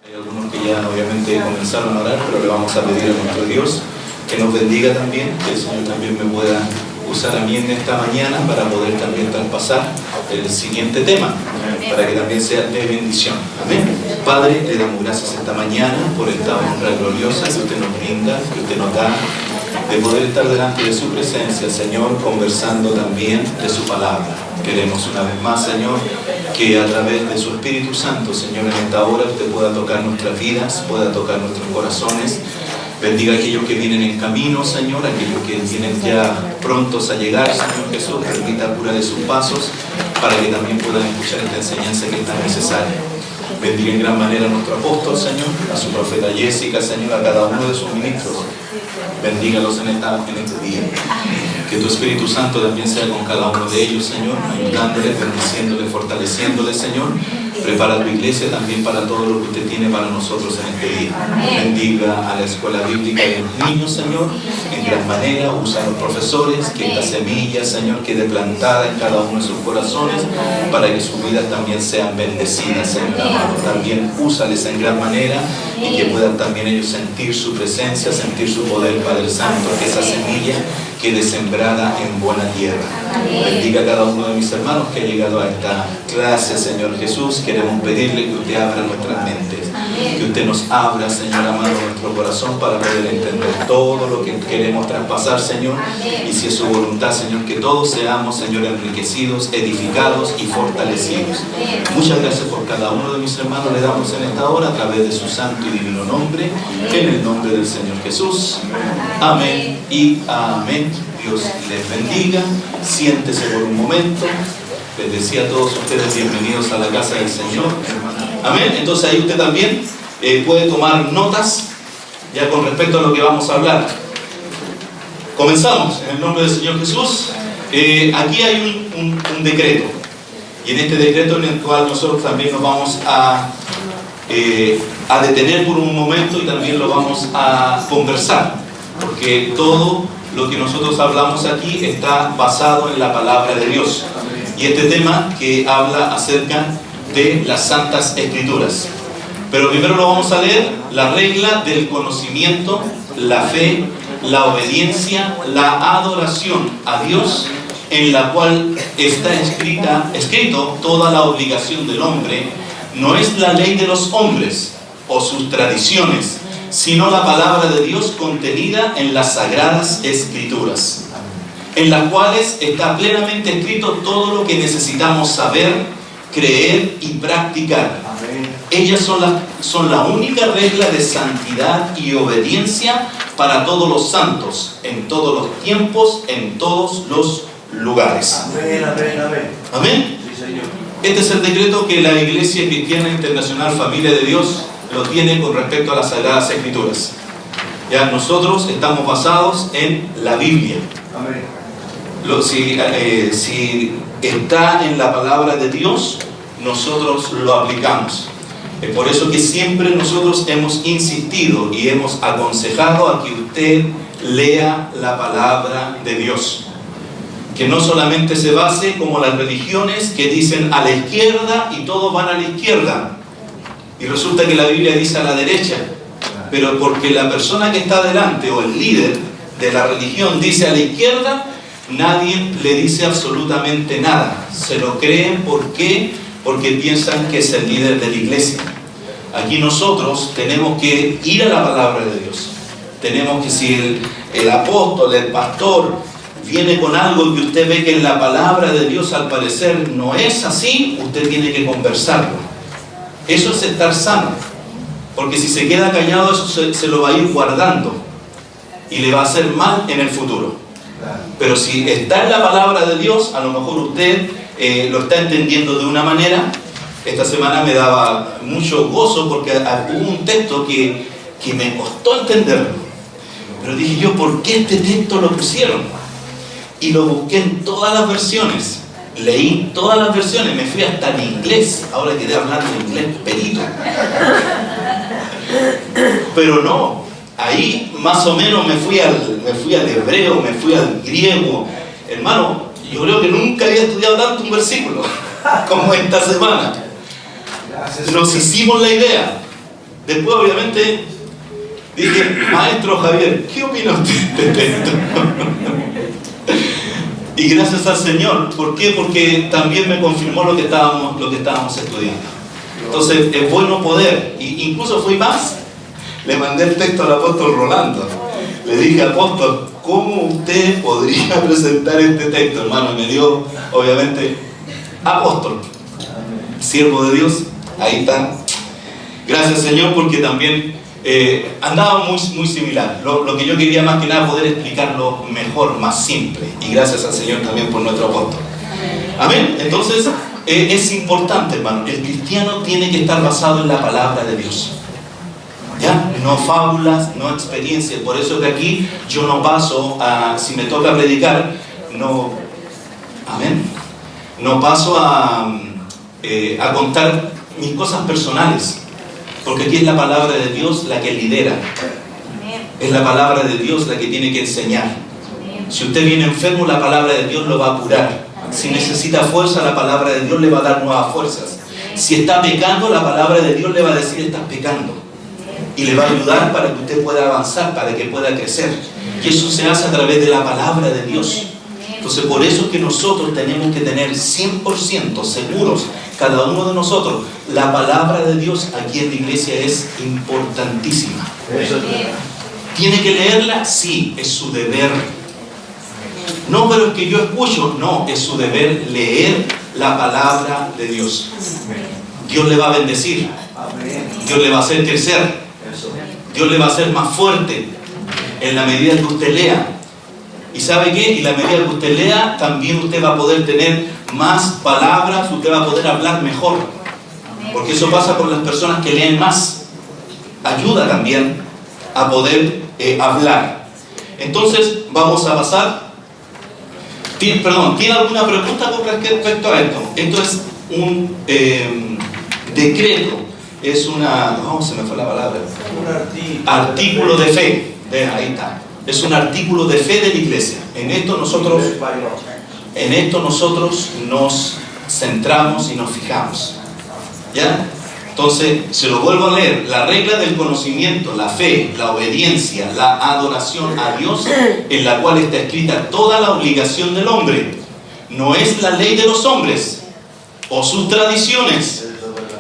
Hay algunos que ya obviamente comenzaron a orar, pero le vamos a pedir a nuestro Dios que nos bendiga también, que el Señor también me pueda usar a mí en esta mañana para poder también traspasar el siguiente tema, para que también sea de bendición. Amén. Padre, le damos gracias esta mañana por esta honra gloriosa que usted nos brinda, que usted nos da, de poder estar delante de su presencia, Señor, conversando también de su palabra. Queremos una vez más, Señor, que a través de su Espíritu Santo, Señor, en esta hora usted pueda tocar nuestras vidas, pueda tocar nuestros corazones. Bendiga a aquellos que vienen en camino, Señor, aquellos que vienen ya prontos a llegar, Señor Jesús, permita cura de sus pasos, para que también puedan escuchar esta enseñanza que es tan necesaria. Bendiga en gran manera a nuestro apóstol, Señor, a su profeta Jessica, Señor, a cada uno de sus ministros. Bendígalos en este día. Que tu Espíritu Santo también sea con cada uno de ellos, Señor, ayudándoles, bendiciéndoles, fortaleciéndoles, Señor. Prepara tu iglesia también para todo lo que usted tiene para nosotros en este día. Bendiga a la escuela bíblica y a los niños, Señor, en gran manera. Usa a los profesores, que esta semilla, Señor, quede plantada en cada uno de sus corazones, para que sus vidas también sean bendecidas, Señor amado. También úsales en gran manera y que puedan también ellos sentir su presencia, sentir su poder, Padre Santo, que esa semilla quede sembrada en buena tierra. Bendiga a cada uno de mis hermanos que ha llegado a esta clase, Señor Jesús. Queremos pedirle que usted abra nuestras mentes, que usted nos abra, Señor amado, nuestro corazón para poder entender todo lo que queremos traspasar, Señor. Y si es su voluntad, Señor, que todos seamos, Señor, enriquecidos, edificados y fortalecidos. Muchas gracias por cada uno de mis hermanos. Le damos en esta hora a través de su santo y divino nombre, en el nombre del Señor Jesús. Amén y amén. Dios les bendiga. Siéntese por un momento. Les decía a todos ustedes bienvenidos a la casa del Señor. Amén. Entonces ahí usted también puede tomar notas ya con respecto a lo que vamos a hablar. Comenzamos en el nombre del Señor Jesús. Aquí hay un decreto, y en este decreto en el cual nosotros también nos vamos a detener por un momento y también lo vamos a conversar, porque todo lo que nosotros hablamos aquí está basado en la palabra de Dios. Y este tema que habla acerca de las Santas Escrituras. Pero primero lo vamos a leer: la regla del conocimiento, la fe, la obediencia, la adoración a Dios, en la cual está escrito toda la obligación del hombre, no es la ley de los hombres o sus tradiciones, sino la palabra de Dios contenida en las Sagradas Escrituras, en las cuales está plenamente escrito todo lo que necesitamos saber, creer y practicar. Ellas son la única regla de santidad y obediencia para todos los santos, en todos los tiempos, en todos los lugares. Amén, amén, amén. ¿Amén? Sí, Señor. Este es el decreto que la Iglesia Cristiana Internacional Familia de Dios lo tiene con respecto a las Sagradas Escrituras. Ya nosotros estamos basados en la Biblia. Amén. Si está en la palabra de Dios, nosotros lo aplicamos. Es por eso que siempre nosotros hemos insistido y hemos aconsejado a que usted lea la palabra de Dios. Que no solamente se base como las religiones que dicen a la izquierda y todos van a la izquierda. Y resulta que la Biblia dice a la derecha. Pero porque la persona que está delante o el líder de la religión dice a la izquierda, nadie le dice absolutamente nada. Se lo creen. ¿Por qué? Porque piensan que es el líder de la iglesia. Aquí nosotros tenemos que ir a la palabra de Dios. Tenemos que, si el apóstol, el pastor, viene con algo que usted ve que en la palabra de Dios al parecer no es así, usted tiene que conversarlo. Eso es estar sano. Porque si se queda callado, eso se lo va a ir guardando y le va a hacer mal en el futuro. Pero si está en la palabra de Dios, a lo mejor usted lo está entendiendo de una manera. Esta semana me daba mucho gozo porque hubo un texto que me costó entenderlo. Pero dije yo, ¿por qué este texto lo pusieron? Y lo busqué en todas las versiones. Leí todas las versiones, me fui hasta en inglés. Ahora quedé hablando inglés perito. Pero no, ahí más o menos me fui al hebreo, me fui al griego. Hermano, yo creo que nunca había estudiado tanto un versículo como esta semana. Nos hicimos la idea. Después, obviamente, dije, maestro Javier, ¿qué opina usted de esto? Y gracias al Señor. ¿Por qué? Porque también me confirmó lo que estábamos estudiando. Entonces, es bueno poder. Incluso fui más. Le mandé el texto al apóstol Rolando. Le dije, apóstol, ¿cómo usted podría presentar este texto, hermano? Y me dio, obviamente, apóstol, siervo de Dios. Ahí está. Gracias, Señor, porque también andaba muy similar. Lo que yo quería más que nada poder explicarlo mejor, más simple. Y gracias al Señor también por nuestro apóstol. Amén. Entonces, es importante, hermano. El cristiano tiene que estar basado en la palabra de Dios. ¿Ya? No fábulas, no experiencias. Por eso que aquí yo no paso a, si me toca predicar, no, amén, no paso a contar mis cosas personales, porque aquí es la palabra de Dios la que lidera. Es la palabra de Dios la que tiene que enseñar. Si usted viene enfermo, la palabra de Dios lo va a curar. Si necesita fuerza, la palabra de Dios le va a dar nuevas fuerzas. Si está pecando, la palabra de Dios le va a decir, estás pecando. Y le va a ayudar para que usted pueda avanzar, para que pueda crecer. Y eso se hace a través de la palabra de Dios. Entonces, por eso es que nosotros tenemos que tener 100% seguros, cada uno de nosotros, la palabra de Dios aquí en la iglesia es importantísima. ¿Tiene que leerla? Sí, es su deber. No, pero es que yo escucho. No, es su deber leer la palabra de Dios. Dios le va a bendecir. Dios le va a hacer crecer. Dios le va a hacer más fuerte en la medida que usted lea. ¿Y sabe qué? Y la medida que usted lea, también usted va a poder tener más palabras, usted va a poder hablar mejor. Porque eso pasa con las personas que leen más. Ayuda también a poder hablar. Entonces, vamos a pasar. ¿Tiene alguna pregunta con respecto a esto? Esto es un decreto. Es una... No, se me fue la palabra. Un artículo de fe. Ahí está. Es un artículo de fe de la iglesia. En esto nosotros nos centramos y nos fijamos. ¿Ya? Entonces, se lo vuelvo a leer. La regla del conocimiento, la fe, la obediencia, la adoración a Dios, en la cual está escrita toda la obligación del hombre, no es la ley de los hombres o sus tradiciones,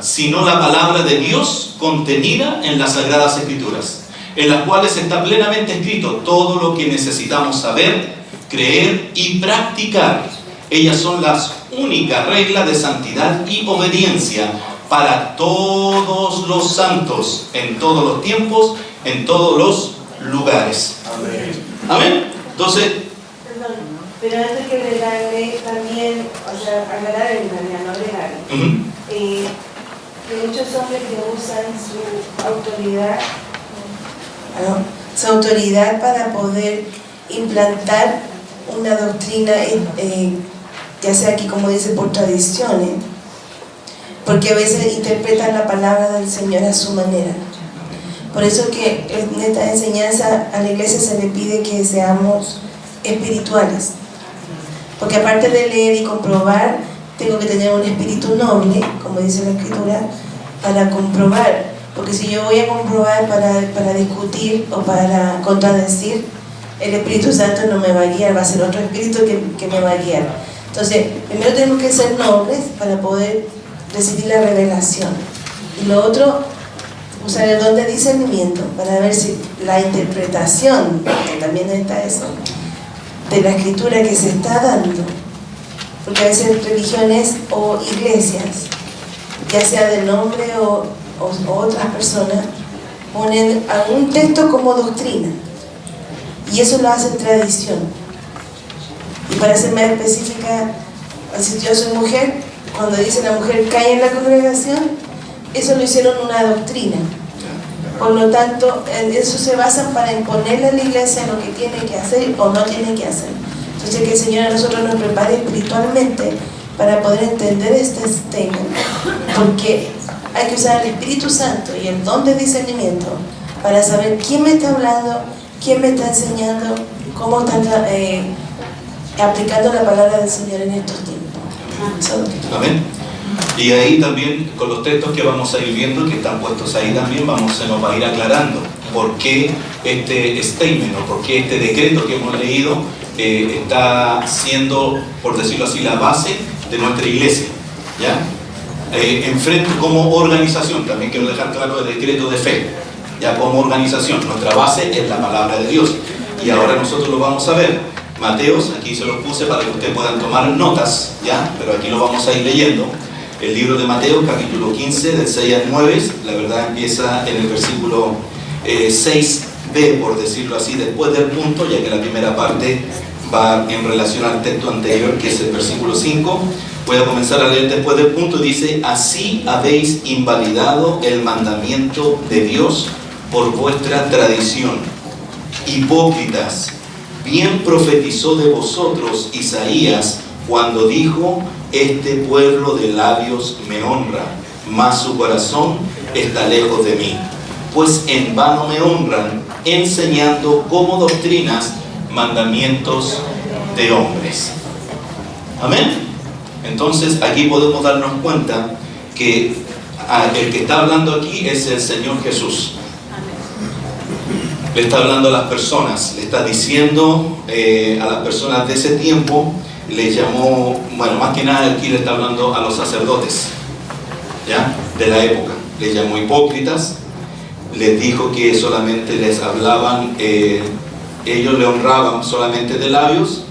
sino la palabra de Dios contenida en las Sagradas Escrituras, en las cuales está plenamente escrito todo lo que necesitamos saber, creer y practicar. Ellas son las únicas reglas de santidad y obediencia para todos los santos, en todos los tiempos, en todos los lugares. Amén. ¿Amén? Entonces... Perdón, pero antes que agregarle también, o sea, agregar en realidad, no agregarle, que muchos hombres que usan su autoridad para poder implantar una doctrina, ya sea aquí como dice por tradiciones, porque a veces interpretan la palabra del Señor a su manera. Por eso que en esta enseñanza a la iglesia se le pide que seamos espirituales, porque aparte de leer y comprobar, tengo que tener un espíritu noble, como dice la Escritura, para comprobar. Porque si yo voy a comprobar para discutir o para contradecir, el Espíritu Santo no me va a guiar, va a ser otro espíritu que me va a guiar. Entonces, primero tenemos que ser nobles para poder recibir la revelación. Y lo otro, usar el don de discernimiento para ver si la interpretación, que también está eso, de la Escritura que se está dando, porque a veces religiones o iglesias, ya sea de nombre o otras personas, ponen a un texto como doctrina y eso lo hacen tradición. Y para ser más específica, si yo soy mujer, cuando dice la mujer cae en la congregación, eso lo hicieron una doctrina. Por lo tanto, en eso se basan para imponerle a la iglesia lo que tiene que hacer o no tiene que hacer. Entonces que el Señor a nosotros nos prepare espiritualmente para poder entender este tema, porque hay que usar el Espíritu Santo y el don de discernimiento para saber quién me está hablando, quién me está enseñando, cómo están aplicando la palabra del Señor en estos tiempos. Amén. Y ahí también, con los textos que vamos a ir viendo, que están puestos ahí también, se nos va a ir aclarando por qué este statement o por qué este decreto que hemos leído está siendo, por decirlo así, la base de nuestra iglesia, ¿ya? Enfrente como organización, también quiero dejar claro el decreto de fe, ya como organización, nuestra base es la palabra de Dios. Y ahora nosotros lo vamos a ver. Mateos, aquí se los puse para que ustedes puedan tomar notas, ¿ya? Pero aquí lo vamos a ir leyendo. El libro de Mateo, capítulo 15, del 6 al 9, la verdad empieza en el versículo 6b, por decirlo así, después del punto, ya que la primera parte va en relación al texto anterior, que es el versículo 5. Voy a comenzar a leer después del punto. Dice: así habéis invalidado el mandamiento de Dios por vuestra tradición. Hipócritas, bien profetizó de vosotros Isaías cuando dijo: este pueblo de labios me honra, mas su corazón está lejos de mí, pues en vano me honran, enseñando como doctrinas mandamientos de hombres. Amén. Entonces aquí podemos darnos cuenta que el que está hablando aquí es el Señor Jesús. Le está hablando a las personas, le está diciendo a las personas de ese tiempo. Le llamó, bueno, más que nada aquí le está hablando a los sacerdotes, ¿ya? De la época. Les llamó hipócritas, les dijo que solamente les hablaban, ellos le honraban solamente de labios,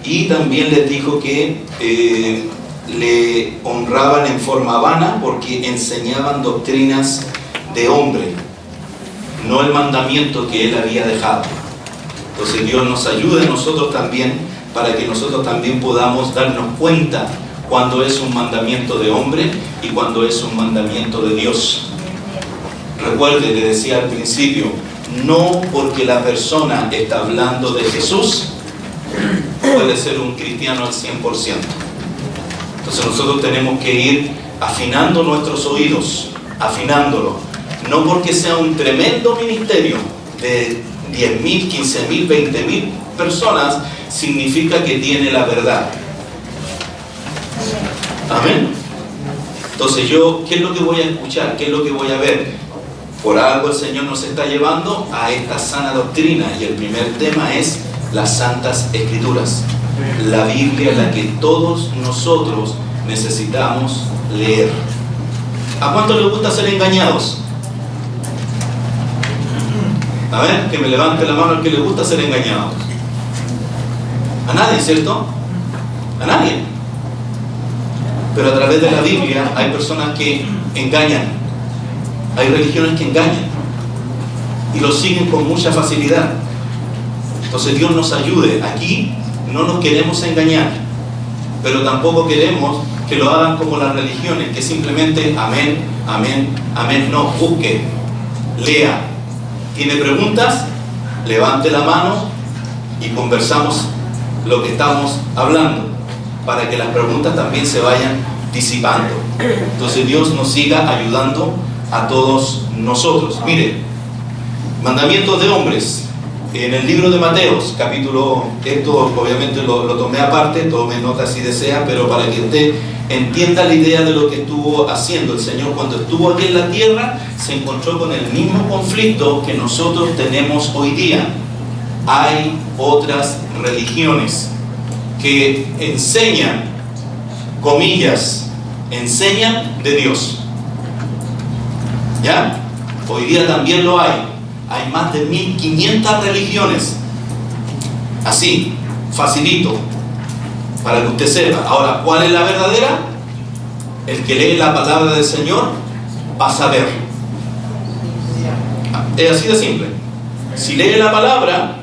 y también les dijo que le honraban en forma vana porque enseñaban doctrinas de hombre, no el mandamiento que él había dejado. Entonces Dios nos ayude a nosotros también, para que nosotros también podamos darnos cuenta cuando es un mandamiento de hombre y cuando es un mandamiento de Dios. Recuerde, le decía al principio, no porque la persona está hablando de Jesús puede ser un cristiano al 100%. Entonces nosotros tenemos que ir afinando nuestros oídos, afinándolo, no porque sea un tremendo ministerio de 10.000, 15.000, 20.000 personas, significa que tiene la verdad. Amén. Entonces ¿qué es lo que voy a escuchar? ¿Qué es lo que voy a ver? Por algo el Señor nos está llevando a esta sana doctrina, y el primer tema es las Santas Escrituras, la Biblia, la que todos nosotros necesitamos leer. ¿A cuánto les gusta ser engañados? A ver, que me levante la mano el que le gusta ser engañado. A nadie, ¿cierto? A nadie. Pero a través de la Biblia hay personas que engañan. Hay religiones que engañan y lo siguen con mucha facilidad. Entonces Dios nos ayude. Aquí no nos queremos engañar, pero tampoco queremos que lo hagan como las religiones, que simplemente amén, amén, amén. No, busque, lea. ¿Tiene preguntas? Levante la mano y conversamos lo que estamos hablando, para que las preguntas también se vayan disipando. Entonces Dios nos siga ayudando a todos nosotros. Mire, mandamientos de hombres. En el libro de Mateos, capítulo, esto obviamente lo tomé aparte, tome nota si desea, pero para que usted entienda la idea de lo que estuvo haciendo el Señor cuando estuvo aquí en la tierra, se encontró con el mismo conflicto que nosotros tenemos hoy día. Hay otras religiones que enseñan, comillas, enseñan de Dios. ¿Ya? Hoy día también lo hay. Hay más de 1500 religiones. Así, facilito, para que usted sepa. Ahora, ¿cuál es la verdadera? El que lee la palabra del Señor va a saber. Es así de simple. Si lee la palabra,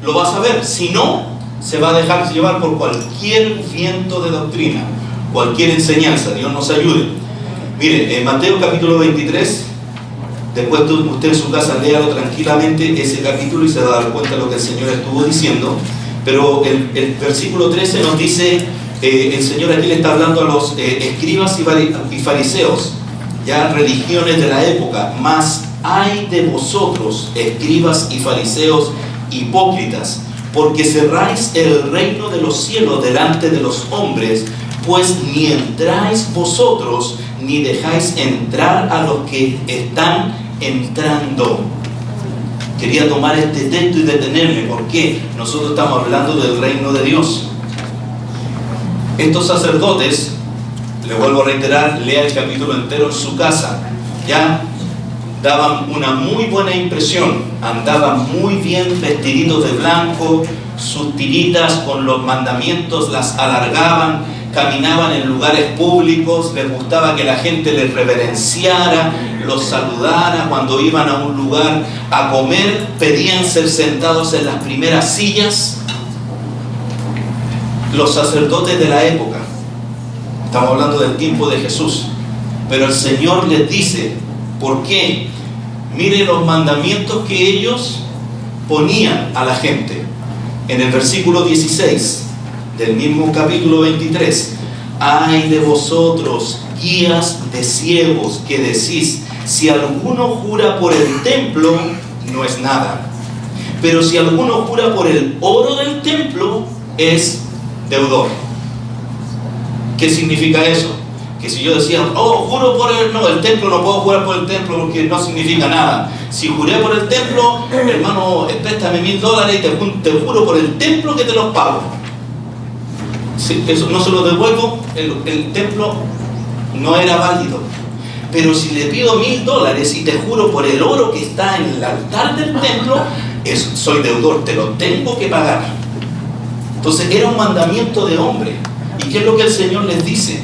lo va a saber. Si no, se va a dejar llevar por cualquier viento de doctrina, cualquier enseñanza. Dios nos ayude. Mire, en Mateo capítulo 23, después usted en su casa léalo tranquilamente ese capítulo y se va a dar cuenta de lo que el Señor estuvo diciendo. Pero el versículo 13 nos dice, el Señor aquí le está hablando a los escribas y fariseos, ya religiones de la época. Mas ay de vosotros, escribas y fariseos hipócritas, porque cerráis el reino de los cielos delante de los hombres, pues ni entráis vosotros, ni dejáis entrar a los que están entrando. Quería tomar este texto y detenerme, porque nosotros estamos hablando del reino de Dios. Estos sacerdotes, le vuelvo a reiterar, lea el capítulo entero en su casa, ya daban una muy buena impresión, andaban muy bien vestiditos de blanco, sus tiritas con los mandamientos las alargaban, caminaban en lugares públicos, les gustaba que la gente les reverenciara, los saludara. Cuando iban a un lugar a comer, pedían ser sentados en las primeras sillas. Los sacerdotes de la época, estamos hablando del tiempo de Jesús, pero el Señor les dice, ¿por qué? Mire los mandamientos que ellos ponían a la gente. En el versículo 16 del mismo capítulo 23, ay de vosotros, guías de ciegos, que decís, si alguno jura por el templo, no es nada, pero si alguno jura por el oro del templo, es deudor. ¿Qué significa eso? Que si yo decía, oh, juro por el templo, no puedo jurar por el templo porque no significa nada. Si juré por el templo, hermano, préstame $1000 y te juro por el templo que te los pago. Si eso no se lo devuelvo, el templo no era válido. Pero si le pido $1000 y te juro por el oro que está en el altar del templo, soy deudor, te lo tengo que pagar. Entonces era un mandamiento de hombre. ¿Y qué es lo que el Señor les dice?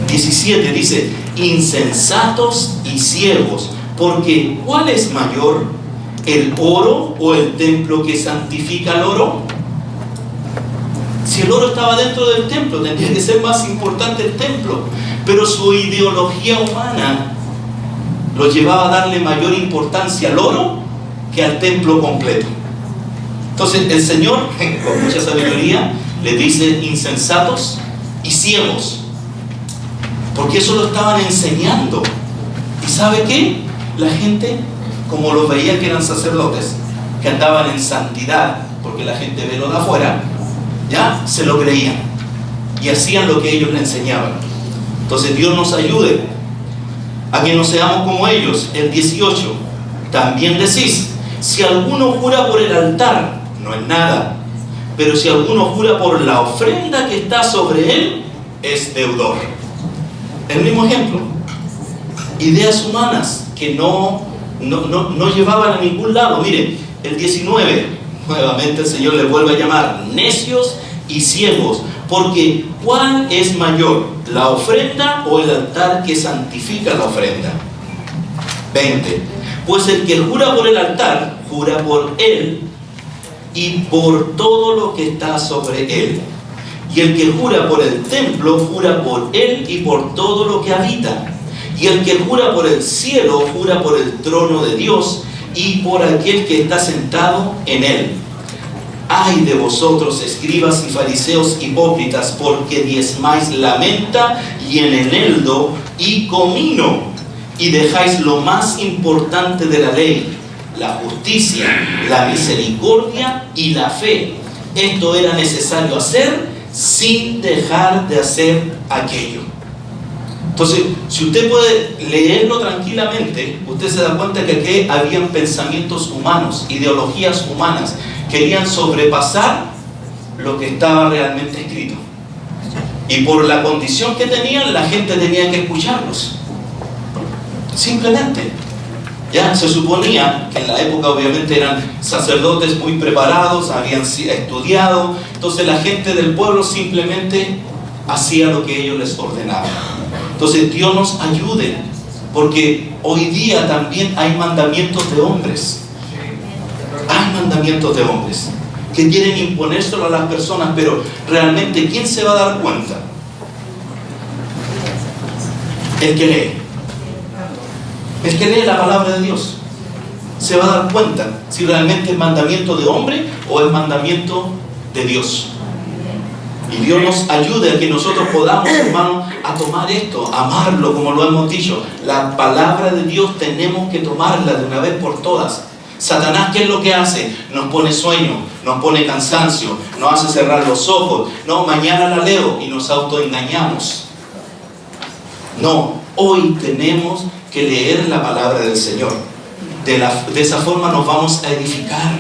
17 dice, insensatos y ciegos, porque ¿cuál es mayor, el oro o el templo que santifica el oro? Si el oro estaba dentro del templo, tendría que ser más importante el templo, pero su ideología humana lo llevaba a darle mayor importancia al oro que al templo completo. Entonces el Señor, con mucha sabiduría, le dice insensatos y ciegos, porque eso lo estaban enseñando. ¿Y sabe qué? La gente, como los veía que eran sacerdotes, que andaban en santidad, porque la gente ve lo de afuera, ya se lo creían y hacían lo que ellos le enseñaban. Entonces Dios nos ayude a que no seamos como ellos. El 18, también decís, si alguno jura por el altar, no es nada, pero si alguno jura por la ofrenda que está sobre él, es deudor. El mismo ejemplo, ideas humanas que no llevaban a ningún lado. Mire, el 19, nuevamente el Señor le vuelve a llamar necios y ciegos, porque ¿cuál es mayor, la ofrenda o el altar que santifica la ofrenda? 20, pues el que jura por el altar, jura por él y por todo lo que está sobre él. Y el que jura por el templo, jura por él y por todo lo que habita. Y el que jura por el cielo, jura por el trono de Dios y por aquel que está sentado en él. Ay de vosotros, escribas y fariseos hipócritas, porque diezmáis la menta y el eneldo y comino, y dejáis lo más importante de la ley, la justicia, la misericordia y la fe. Esto era necesario hacer sin dejar de hacer aquello. Entonces, si usted puede leerlo tranquilamente, usted se da cuenta que aquí habían pensamientos humanos, ideologías humanas, querían sobrepasar lo que estaba realmente escrito. Y por la condición que tenían, la gente tenía que escucharlos. Simplemente. Ya se suponía que en la época obviamente eran sacerdotes muy preparados, habían estudiado, entonces la gente del pueblo simplemente hacía lo que ellos les ordenaban. Entonces Dios nos ayude, porque hoy día también hay mandamientos de hombres. Hay mandamientos de hombres que quieren imponérselo a las personas, pero realmente ¿quién se va a dar cuenta? El que lee. El que lee la palabra de Dios se va a dar cuenta si realmente es mandamiento de hombre o es mandamiento de Dios. Y Dios nos ayude a que nosotros podamos, hermanos, a tomar esto, amarlo, como lo hemos dicho. La palabra de Dios tenemos que tomarla de una vez por todas. Satanás, ¿qué es lo que hace? Nos pone sueño, nos pone cansancio, nos hace cerrar los ojos. No, mañana la leo y nos autoengañamos. No, hoy tenemos que leer la palabra del Señor. De esa forma nos vamos a edificar.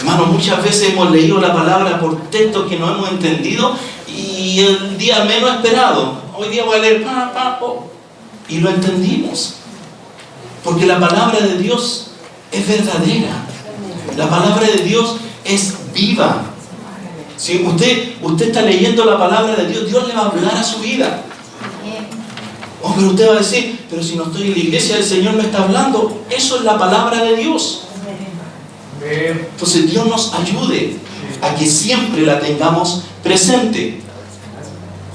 Hermano, muchas veces hemos leído la palabra por textos que no hemos entendido y el día menos esperado, hoy día voy a leer y lo entendimos. Porque la palabra de Dios es verdadera. La palabra de Dios es viva. Si usted está leyendo la palabra de Dios, Dios le va a hablar a su vida. Oh, pero usted va a decir, pero si no estoy en la iglesia, el Señor me está hablando. Eso es la palabra de Dios. Entonces Dios nos ayude a que siempre la tengamos presente.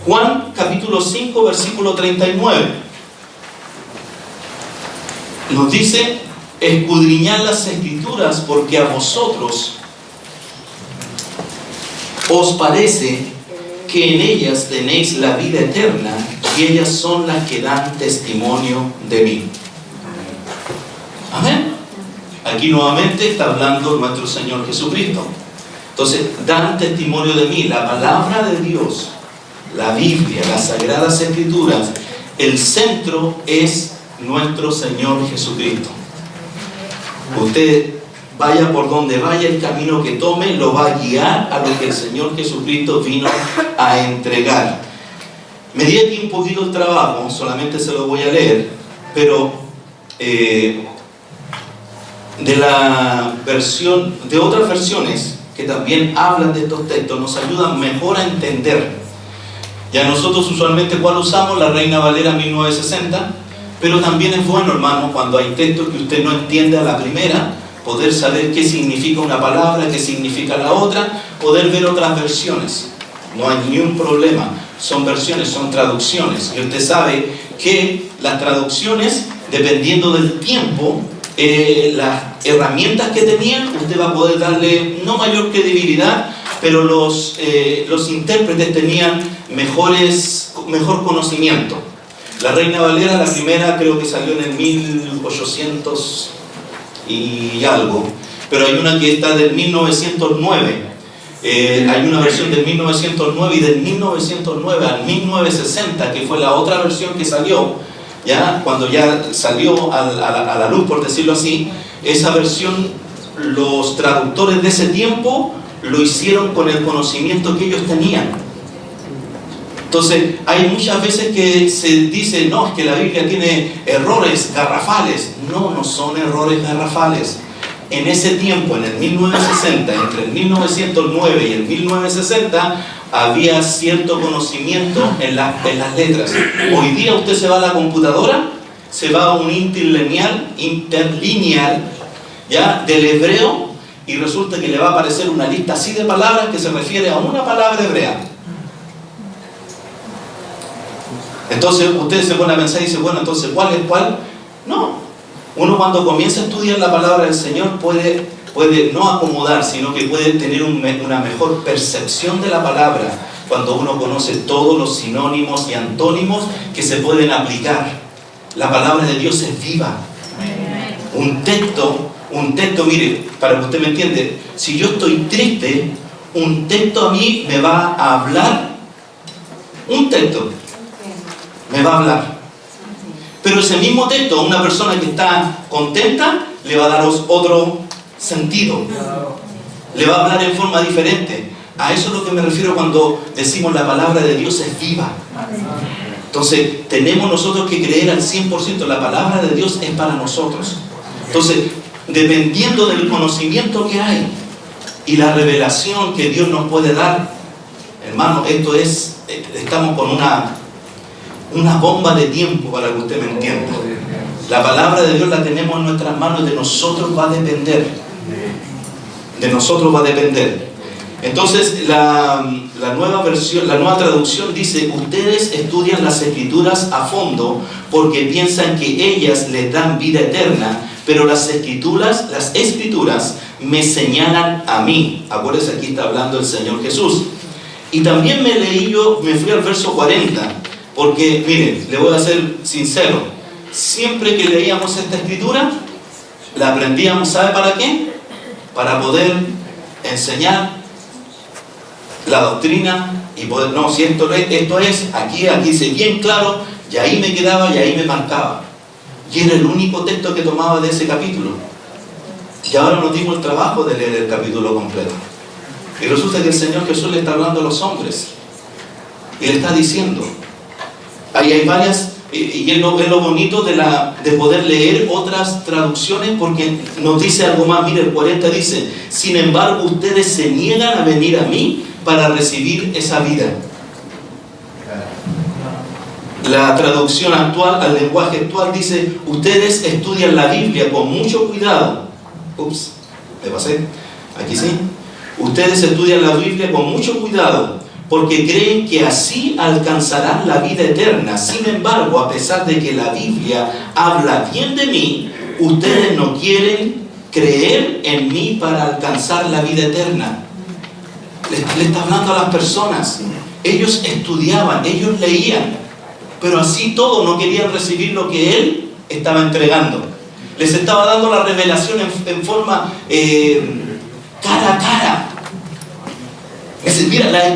Juan capítulo 5 versículo 39 nos dice: escudriñad las escrituras, porque a vosotros os parece que en ellas tenéis la vida eterna, y ellas son las que dan testimonio de mí. Amén. Aquí nuevamente está hablando nuestro Señor Jesucristo. Entonces, dan testimonio de mí. La palabra de Dios, la Biblia, las Sagradas Escrituras, el centro es nuestro Señor Jesucristo. Usted vaya por donde vaya, el camino que tome lo va a guiar a lo que el Señor Jesucristo vino a entregar. Me di aquí un poquito el trabajo, solamente se lo voy a leer, pero de otras versiones que también hablan de estos textos nos ayudan mejor a entender. Ya nosotros usualmente, ¿cuál usamos? La Reina Valera 1960, pero también es bueno, hermano, cuando hay textos que usted no entiende a la primera, poder saber qué significa una palabra, qué significa la otra, poder ver otras versiones. No hay ni un problema. Son versiones, son traducciones. Y usted sabe que las traducciones, dependiendo del tiempo, las herramientas que tenían, usted va a poder darle no mayor credibilidad, pero los intérpretes tenían mejor conocimiento. La Reina Valera, la primera, creo que salió en el 1800 y algo, pero hay una que está del 1909. Hay una versión del 1909 y del 1909 al 1960, que fue la otra versión que salió, ya cuando ya salió a la luz, por decirlo así. Esa versión, los traductores de ese tiempo lo hicieron con el conocimiento que ellos tenían. Entonces, hay muchas veces que se dice, no, es que la Biblia tiene errores garrafales. No, no son errores garrafales. En ese tiempo, en el 1960, entre el 1909 y el 1960, había cierto conocimiento en las letras. Hoy día usted se va a la computadora, se va a un interlineal, ¿ya?, del hebreo, y resulta que le va a aparecer una lista así de palabras que se refiere a una palabra hebrea. Entonces usted se pone a pensar y dice, bueno, entonces ¿cuál es cuál? No. Uno cuando comienza a estudiar la palabra del Señor puede no acomodar, sino que puede tener una mejor percepción de la palabra cuando uno conoce todos los sinónimos y antónimos que se pueden aplicar. La palabra de Dios es viva. Un texto, mire, para que usted me entienda, si yo estoy triste, un texto a mí me va a hablar, un texto me va a hablar. Pero ese mismo texto, a una persona que está contenta, le va a dar otro sentido. Le va a hablar en forma diferente. A eso es lo que me refiero cuando decimos la palabra de Dios es viva. Entonces, tenemos nosotros que creer al 100%. La palabra de Dios es para nosotros. Entonces, dependiendo del conocimiento que hay y la revelación que Dios nos puede dar, hermano, estamos con una bomba de tiempo, para que usted me entienda. La palabra de Dios la tenemos en nuestras manos, de nosotros va a depender. De nosotros va a depender. Entonces, la nueva traducción dice: ustedes estudian las Escrituras a fondo porque piensan que ellas les dan vida eterna, pero las escrituras me señalan a mí. Acuérdense, aquí está hablando el Señor Jesús. Y también me fui al verso 40, porque, miren, le voy a ser sincero, siempre que leíamos esta escritura, La aprendíamos, ¿sabe para qué? Para poder enseñar la doctrina y poder, no, si esto es, aquí dice bien claro, y ahí me quedaba y ahí me marcaba. Y era el único texto que tomaba de ese capítulo. Y ahora nos dimos el trabajo de leer el capítulo completo. Y resulta que el Señor Jesús le está hablando a los hombres. Y le está diciendo, ahí hay varias, y es lo bonito de poder leer otras traducciones, porque nos dice algo más. Mire, el 40 dice, sin embargo ustedes se niegan a venir a mí para recibir esa vida. La traducción actual, al lenguaje actual, dice, ustedes estudian la Biblia con mucho cuidado. Ups, me pasé, aquí sí. Ustedes estudian la Biblia con mucho cuidado, porque creen que así alcanzarán la vida eterna. Sin embargo, a pesar de que la Biblia habla bien de mí, ustedes no quieren creer en mí para alcanzar la vida eterna. Le está hablando a las personas. Ellos estudiaban, ellos leían, pero así todo no querían recibir lo que Él estaba entregando. Les estaba dando la revelación en forma cara a cara. Es decir, mira, la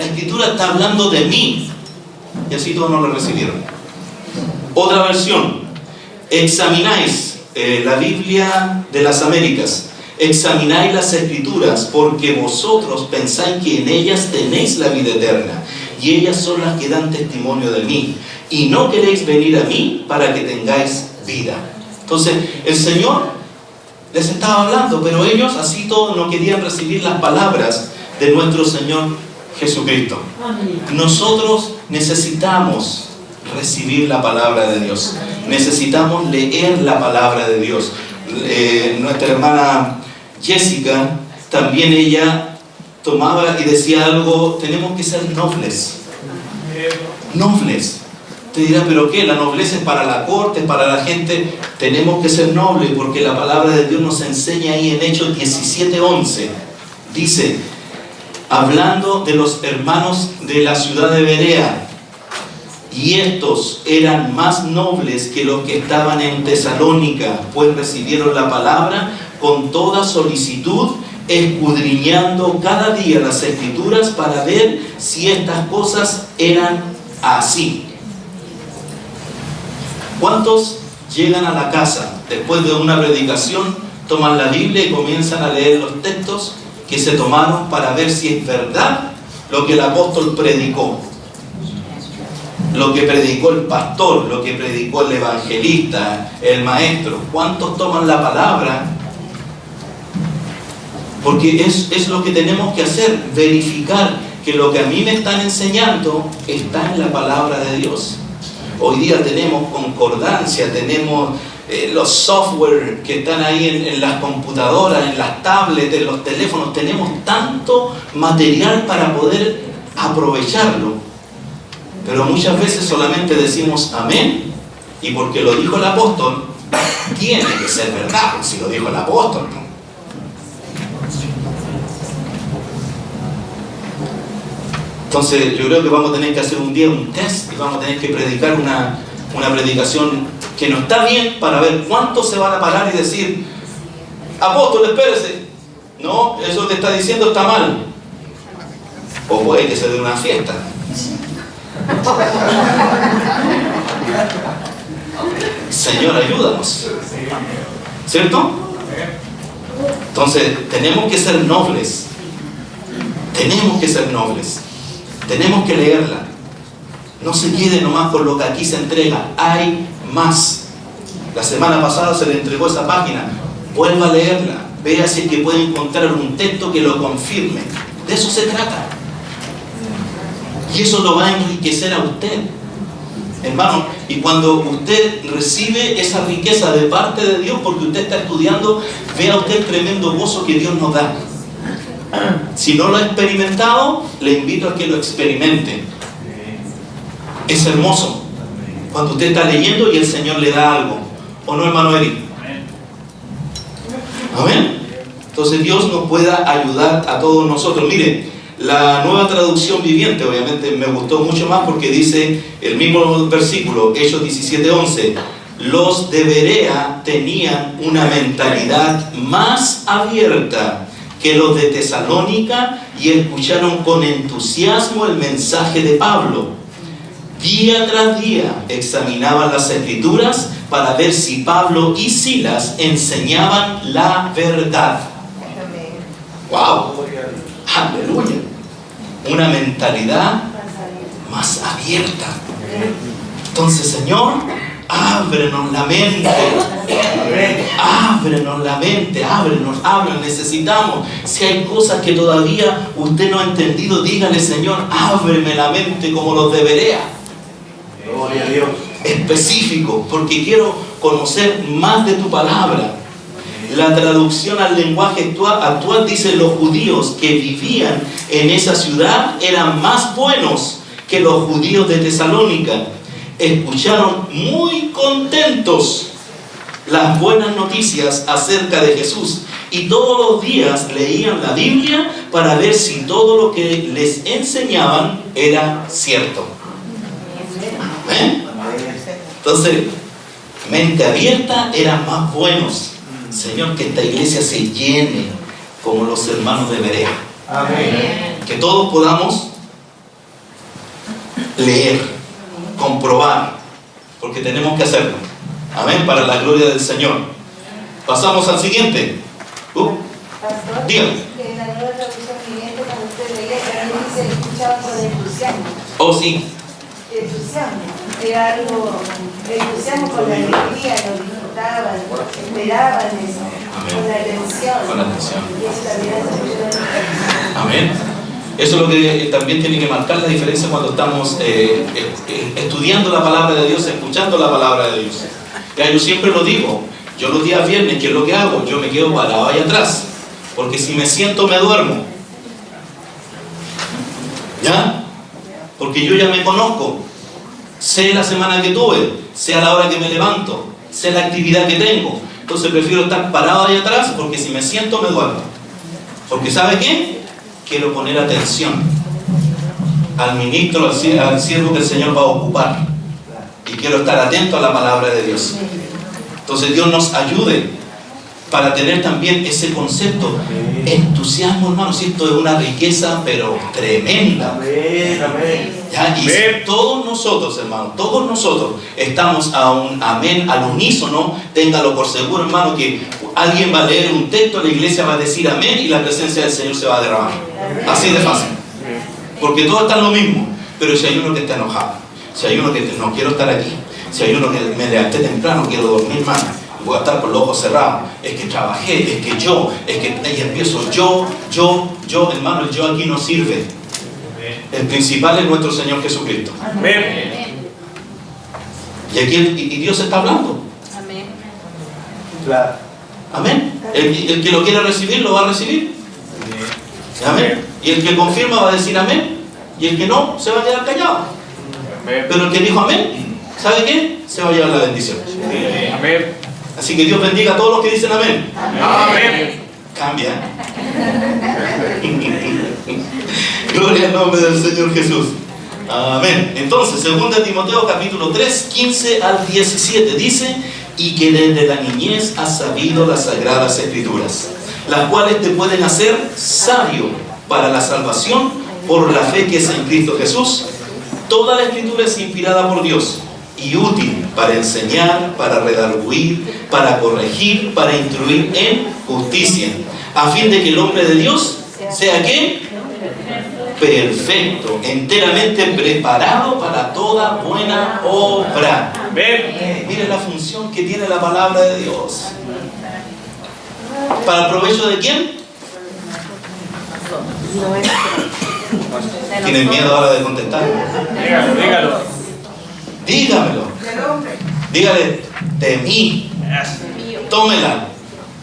escritura está hablando de mí. Y así todos no lo recibieron. Otra versión, examináis, la Biblia de las Américas. Examináis las escrituras, porque vosotros pensáis que en ellas tenéis la vida eterna, y ellas son las que dan testimonio de mí, y no queréis venir a mí para que tengáis vida. Entonces, el Señor les estaba hablando, pero ellos así todos no querían recibir las palabras de nuestro Señor Jesucristo. Nosotros necesitamos recibir la palabra de Dios. Necesitamos leer la palabra de Dios. Nuestra hermana Jessica, también ella tomaba y decía algo, tenemos que ser nobles. Nobles. Te dirá, ¿pero qué? La nobleza es para la corte, es para la gente. Tenemos que ser nobles porque la palabra de Dios nos enseña ahí en Hechos 17:11. Dice, hablando de los hermanos de la ciudad de Berea, y estos eran más nobles que los que estaban en Tesalónica, pues recibieron la palabra con toda solicitud, escudriñando cada día las escrituras para ver si estas cosas eran así. ¿Cuántos llegan a la casa después de una predicación, toman la Biblia y comienzan a leer los textos que se tomaron para ver si es verdad lo que el apóstol predicó? Lo que predicó el pastor, lo que predicó el evangelista, el maestro. ¿Cuántos toman la palabra? Porque es lo que tenemos que hacer, verificar que lo que a mí me están enseñando está en la palabra de Dios. Hoy día tenemos concordancia, tenemos los software que están ahí en las computadoras, en las tablets, en los teléfonos. Tenemos tanto material para poder aprovecharlo. Pero muchas veces solamente decimos amén, y porque lo dijo el apóstol, tiene que ser verdad, si lo dijo el apóstol, ¿no? Entonces yo creo que vamos a tener que hacer un día un test y vamos a tener que predicar una predicación que no está bien, para ver cuántos se van a parar y decir, apóstol, espérese, no, eso que está diciendo está mal. O puede que se dé una fiesta. Señor, ayúdanos, ¿cierto? Entonces tenemos que ser nobles, tenemos que ser nobles, tenemos que leerla. No se quede nomás con lo que aquí se entrega, hay más. La semana pasada se le entregó esa página, vuelva a leerla, vea si es que puede encontrar un texto que lo confirme. De eso se trata. Y eso lo va a enriquecer a usted, hermano. Y cuando usted recibe esa riqueza de parte de Dios, porque usted está estudiando, vea usted el tremendo gozo que Dios nos da. Si no lo ha experimentado, le invito a que lo experimente. Es hermoso cuando usted está leyendo y el Señor le da algo. ¿O no, hermano Eric? Amén. Entonces Dios nos pueda ayudar a todos nosotros. Mire, la Nueva Traducción Viviente, obviamente me gustó mucho más porque dice el mismo versículo, Hechos 17:11, Los de Berea tenían una mentalidad más abierta que los de Tesalónica y escucharon con entusiasmo el mensaje de Pablo. Día tras día examinaban las Escrituras para ver si Pablo y Silas enseñaban la verdad. ¡Wow! ¡Aleluya! Una mentalidad más abierta. Entonces, Señor, ábrenos la mente. Ábrenos la mente, ábrenos. Necesitamos. Si hay cosas que todavía usted no ha entendido, dígale, Señor, ábreme la mente como los de Berea. Gloria a Dios. Específico, porque quiero conocer más de tu palabra. La traducción al lenguaje actual dice: los judíos que vivían en esa ciudad eran más buenos que los judíos de Tesalónica. Escucharon muy contentos las buenas noticias acerca de Jesús y todos los días leían la Biblia para ver si todo lo que les enseñaban era cierto. ¿Eh? Entonces, mente abierta, eran más buenos. Señor, que esta iglesia se llene como los hermanos de Berea. Amén. Que todos podamos leer, comprobar, porque tenemos que hacerlo. Amén, para la gloria del Señor. Pasamos al siguiente. Pastor, Dígame. que en la nueva traducción viviente, cuando usted leía, también dice: escuchaban con entusiasmo. Oh, sí. Entusiasmo. Era algo, entusiasmo con la alegría, lo disfrutaban, esperaban eso, con la atención. Con la atención. Y eso también hace mucho. Amén. Eso es lo que también tiene que marcar la diferencia cuando estamos estudiando la palabra de Dios, escuchando la palabra de Dios. Ya, yo siempre lo digo, yo los días viernes, ¿qué es lo que hago? Yo me quedo parado ahí atrás, porque si me siento me duermo. ¿Ya? Porque yo ya me conozco, sé la semana que tuve, sé a la hora que me levanto, sé la actividad que tengo. Entonces prefiero estar parado ahí atrás, porque si me siento me duermo. Porque ¿sabe qué? Quiero poner atención al ministro, al siervo que el Señor va a ocupar. Y quiero estar atento a la palabra de Dios. Entonces Dios nos ayude para tener también ese concepto. Entusiasmo, hermanos, si esto es una riqueza, pero tremenda. Amén, amén. ¿Ya? Y si todos nosotros, hermanos, todos nosotros estamos a un amén, al unísono, téngalo por seguro, hermano, que alguien va a leer un texto, la iglesia va a decir amén y la presencia del Señor se va a derramar. Así de fácil. Porque todos están lo mismo. Pero si hay uno que está enojado, si hay uno que no quiero estar aquí, si hay uno que me levanté temprano, quiero dormir más, voy a estar con los ojos cerrados, es que trabajé, es que y empiezo yo, hermano, el yo aquí no sirve. El principal es nuestro Señor Jesucristo. Amén. Y aquí y Dios está hablando. Amén. Claro. Amén. El que lo quiera recibir, lo va a recibir. Amén. Y el que confirma va a decir amén. Y el que no, se va a quedar callado. Amén. Pero el que dijo amén, ¿sabe qué? Se va a llevar la bendición. Amén. Así que Dios bendiga a todos los que dicen amén. Amén. Cambia. Gloria al nombre del Señor Jesús. Amén. Entonces, 2 Timoteo capítulo 3, 15 al 17 dice: y que desde la niñez has sabido las sagradas escrituras, las cuales te pueden hacer sabio para la salvación por la fe que es en Cristo Jesús. Toda la escritura es inspirada por Dios y útil para enseñar, para redarguir, para corregir, para instruir en justicia, a fin de que el hombre de Dios sea ¿qué? Perfecto, enteramente preparado para toda buena obra. Amén. Mire la función que tiene la palabra de Dios. ¿Para el provecho de quién? ¿Tienen miedo ahora de contestar? Dígalo, dígalo. Dígamelo. Dígale, de mí. Tómela.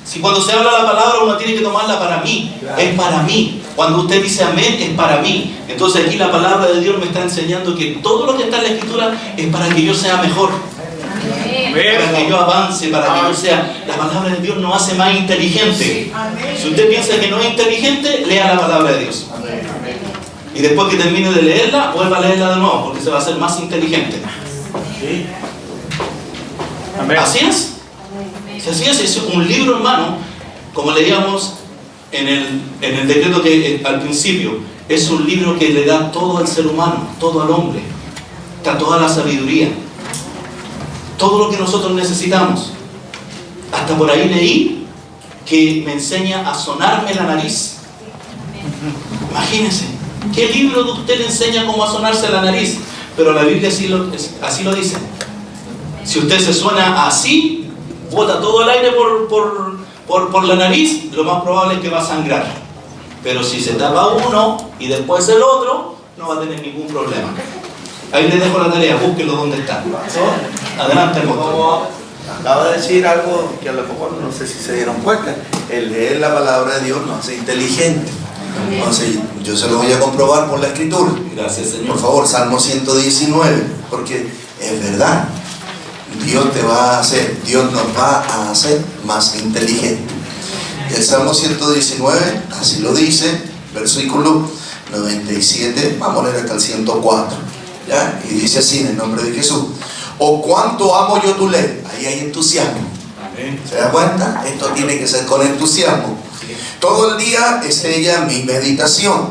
Si cuando se habla la palabra uno tiene que tomarla para mí, es para mí. Cuando usted dice amén, es para mí. Entonces aquí la palabra de Dios me está enseñando que todo lo que está en la Escritura es para que yo sea mejor, para que yo avance, para que yo sea. La palabra de Dios nos hace más inteligente. Si usted piensa que no es inteligente, lea la palabra de Dios. Y después que termine de leerla, vuelva a leerla de nuevo, porque se va a hacer más inteligente. Sí. Amén. Así es. Si así es un libro, hermano, como leíamos en el decreto que al principio, es un libro que le da todo al ser humano, todo al hombre, está toda la sabiduría, todo lo que nosotros necesitamos. Hasta por ahí leí que me enseña a sonarme la nariz. Imagínense, ¿qué libro de usted le enseña cómo a sonarse la nariz? Pero la Biblia así lo dice. Si usted se suena así, bota todo el aire por la nariz, lo más probable es que va a sangrar. Pero si se tapa uno y después el otro, no va a tener ningún problema. Ahí les dejo la tarea, búsquenlo donde está. Adelante, Como acaba de decir algo que a lo mejor no sé si se dieron cuenta, el leer la palabra de Dios nos hace inteligente. Entonces, yo se lo voy a comprobar por la escritura. Gracias, Señor. Por favor, Salmo 119, porque es verdad. Dios nos va a hacer más inteligentes. El Salmo 119, así lo dice, versículo 97, vamos a leer hasta el 104, ¿ya? Y dice así en el nombre de Jesús: oh, cuánto amo yo tu ley. Ahí hay entusiasmo. Amén. ¿Se da cuenta? Esto tiene que ser con entusiasmo. Todo el día es ella mi meditación.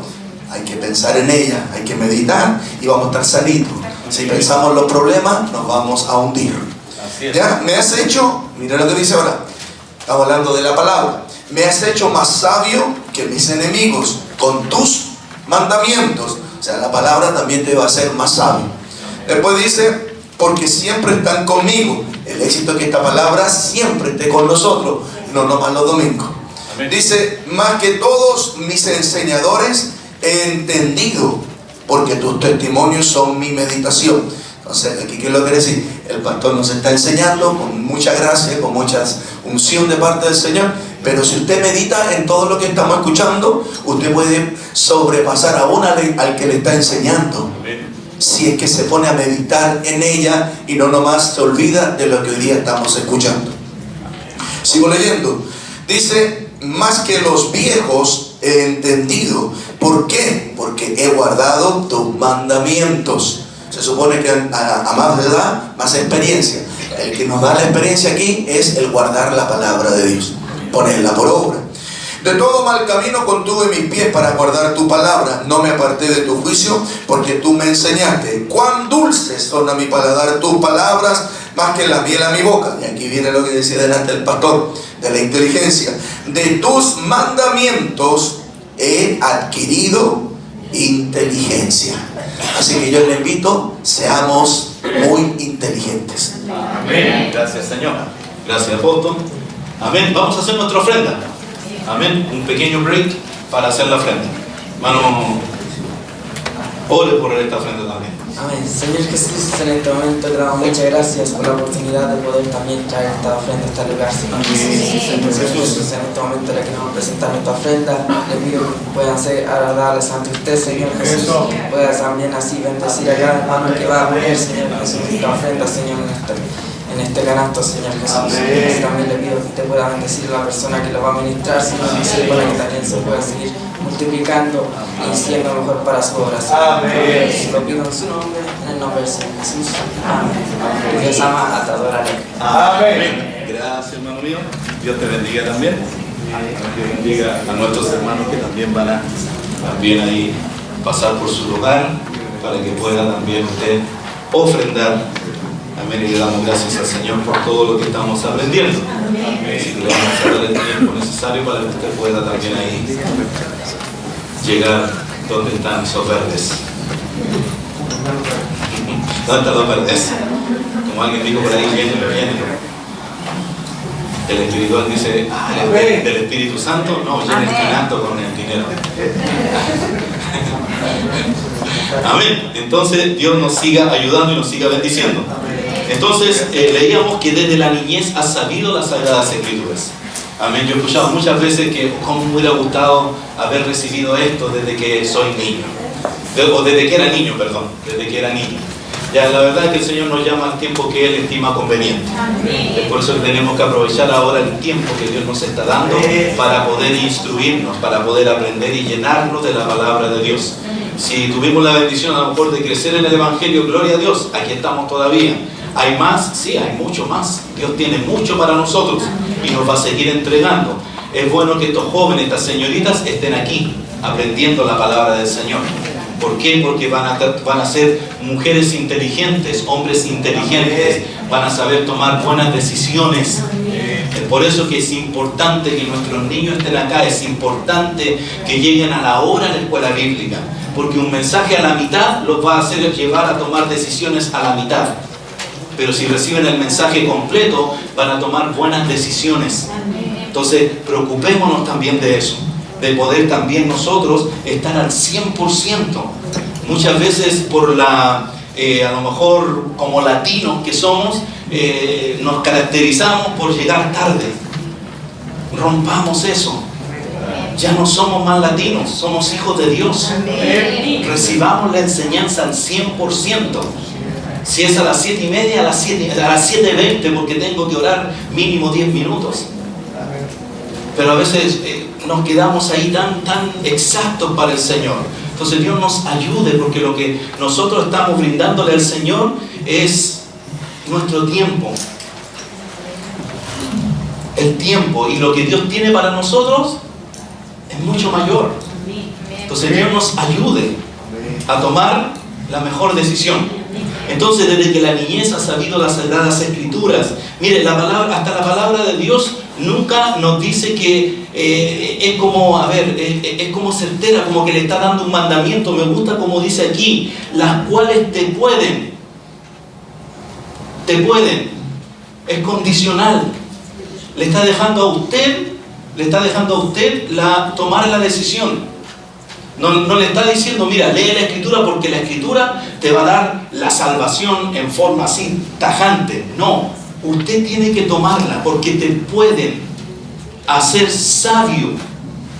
Hay que pensar en ella, hay que meditar y vamos a estar salitos. Si pensamos en los problemas, nos vamos a hundir. Ya, me has hecho, mira lo que dice ahora, estamos hablando de la palabra, me has hecho más sabio que mis enemigos con tus mandamientos. O sea, la palabra también te va a hacer más sabio. Después dice, porque siempre están conmigo. El éxito es que esta palabra siempre esté con nosotros, no nomás los domingos. Amén. Dice, más que todos mis enseñadores he entendido, porque tus testimonios son mi meditación. Entonces, aquí, ¿qué es lo que quiere decir? El pastor nos está enseñando con mucha gracia, con mucha unción de parte del Señor, pero si usted medita en todo lo que estamos escuchando, usted puede sobrepasar aún al que le está enseñando. Amén. Si es que se pone a meditar en ella y no nomás se olvida de lo que hoy día estamos escuchando. Sigo leyendo. Dice, más que los viejos he entendido. ¿Por qué? Porque he guardado tus mandamientos. Se supone que a más edad, más experiencia. El que nos da la experiencia aquí es el guardar la palabra de Dios, ponerla por obra. De todo mal camino contuve mis pies para guardar tu palabra. No me aparté de tu juicio, porque tú me enseñaste. Cuán dulces son a mi paladar tus palabras, más que la miel a mi boca. Y aquí viene lo que decía delante el pastor, de la inteligencia. De tus mandamientos he adquirido inteligencia. Así que yo le invito, seamos muy inteligentes. Amén. Gracias, Señor. Gracias, apóstol. Amén. Vamos a hacer nuestra ofrenda. Amén. Un pequeño break para hacer la ofrenda. Hermano, ore por esta ofrenda también. Amén. Señor Jesús, en este momento te damos muchas gracias por la oportunidad de poder también traer esta ofrenda a este lugar, Señor. Señor Jesús, en este momento en el que nos vamos a presentar nuestra ofrenda, le pido que puedan ser agradables ante usted, Señor Jesús. Puedas también así bendecir a cada hermano que va a poner, Señor Jesús, esta ofrenda, Señor, en este canasto, Señor Jesús. Y también le pido que usted pueda bendecir a la persona que lo va a ministrar, Señor Jesús, para que también se pueda seguir multiplicando y siendo mejor para su obra. Amén. Lo pido en su nombre, en el nombre del Señor Jesús. Amén. Y Dios ama a te adoraré. Amén. Gracias, hermano mío. Dios te bendiga también. Dios bendiga a nuestros hermanos que también van a ahí pasar por su lugar para que pueda también usted ofrendar. Amén. Y le damos gracias al Señor por todo lo que estamos aprendiendo. Así que le vamos a dar el tiempo necesario para que usted pueda también ahí llegar donde están esos verdes. ¿Dónde están los verdes? Como alguien dijo por ahí, llénelo. El espiritual dice, del Espíritu Santo, no, llena el canasto con el dinero. Amén. Entonces Dios nos siga ayudando y nos siga bendiciendo. Entonces leíamos que desde la niñez has sabido las Sagradas Escrituras. Amén. Yo he escuchado muchas veces que cómo me hubiera gustado haber recibido esto desde que soy niño. O desde que era niño, perdón. Desde que era niño. Ya, la verdad es que el Señor nos llama al tiempo que Él estima conveniente. Es por eso que tenemos que aprovechar ahora el tiempo que Dios nos está dando para poder instruirnos, para poder aprender y llenarnos de la palabra de Dios. Si tuvimos la bendición a lo mejor de crecer en el Evangelio, gloria a Dios, aquí estamos todavía. ¿Hay más? Sí, hay mucho más. Dios tiene mucho para nosotros y nos va a seguir entregando. Es bueno que estos jóvenes, estas señoritas estén aquí aprendiendo la palabra del Señor. ¿Por qué? Porque van a ser mujeres inteligentes, hombres inteligentes, van a saber tomar buenas decisiones. Es por eso que es importante que nuestros niños estén acá, es importante que lleguen a la hora a la escuela bíblica, porque un mensaje a la mitad los va a hacer llevar a tomar decisiones a la mitad. Pero si reciben el mensaje completo, van a tomar buenas decisiones. Entonces, preocupémonos también de eso, de poder también nosotros estar al 100%. Muchas veces por a lo mejor como latinos que somos, nos caracterizamos por llegar tarde. Rompamos eso. Ya no somos más latinos, somos hijos de Dios. Recibamos la enseñanza al 100%. Si es a las 7:30, a las 7:20, porque tengo que orar mínimo 10 minutos. Pero a veces nos quedamos ahí tan exactos para el Señor. Entonces Dios nos ayude, porque lo que nosotros estamos brindándole al Señor es nuestro tiempo. El tiempo y lo que Dios tiene para nosotros es mucho mayor. Entonces Dios nos ayude a tomar la mejor decisión. Entonces, desde que la niñez ha sabido las Sagradas Escrituras, mire, hasta la palabra de Dios nunca nos dice que es como certera, como que le está dando un mandamiento. Me gusta como dice aquí, las cuales te pueden, es condicional. Le está dejando a usted tomar la decisión. No le está diciendo, mira, lee la Escritura porque la Escritura te va a dar la salvación en forma así, tajante. No, usted tiene que tomarla porque te pueden hacer sabio.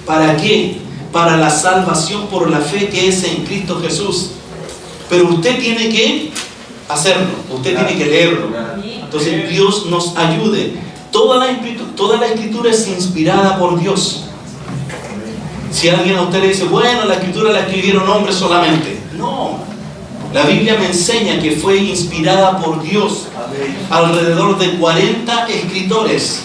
¿Para qué? Para la salvación por la fe que es en Cristo Jesús. Pero usted tiene que hacerlo, usted tiene que leerlo. Entonces Dios nos ayude. Toda la Escritura es inspirada por Dios. Si alguien a usted le dice, bueno, la Escritura la escribieron hombres solamente. No, la Biblia me enseña que fue inspirada por Dios. Alrededor de 40 escritores.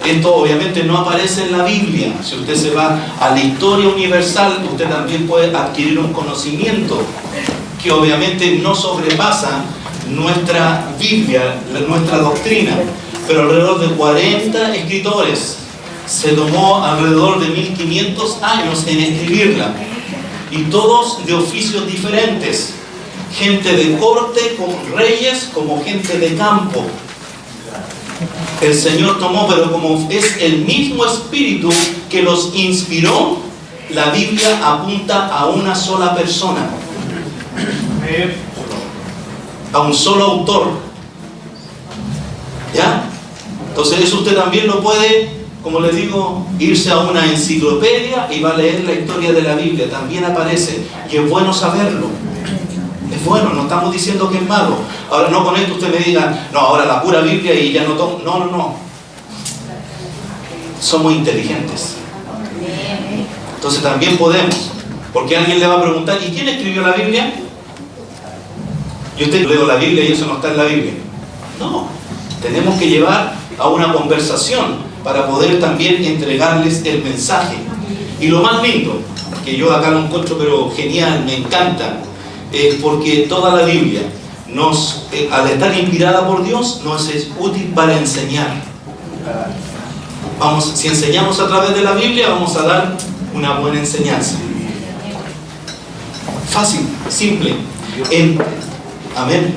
Esto obviamente no aparece en la Biblia. Si usted se va a la historia universal, usted también puede adquirir un conocimiento que obviamente no sobrepasa nuestra Biblia, nuestra doctrina. Pero alrededor de 40 escritores. Se tomó alrededor de 1500 años en escribirla, y todos de oficios diferentes, gente de corte, como reyes, como gente de campo. El Señor tomó, pero como es el mismo Espíritu que los inspiró, la Biblia apunta a una sola persona, a un solo autor. ¿Ya? Entonces eso usted también lo puede, como les digo, irse a una enciclopedia y va a leer la historia de la Biblia. También aparece, y es bueno saberlo. Es bueno, no estamos diciendo que es malo. Ahora no con esto usted me diga, no, ahora la pura Biblia y ya no tomo. No. Somos inteligentes. Entonces también podemos. Porque alguien le va a preguntar, ¿y quién escribió la Biblia? Y usted leo la Biblia y eso no está en la Biblia. No, tenemos que llevar a una conversación para poder también entregarles el mensaje. Y lo más lindo, que yo acá lo encuentro pero genial, me encanta, es porque toda la Biblia, al estar inspirada por Dios, nos es útil para enseñar. Si enseñamos a través de la Biblia, vamos a dar una buena enseñanza. Fácil, simple. Amén.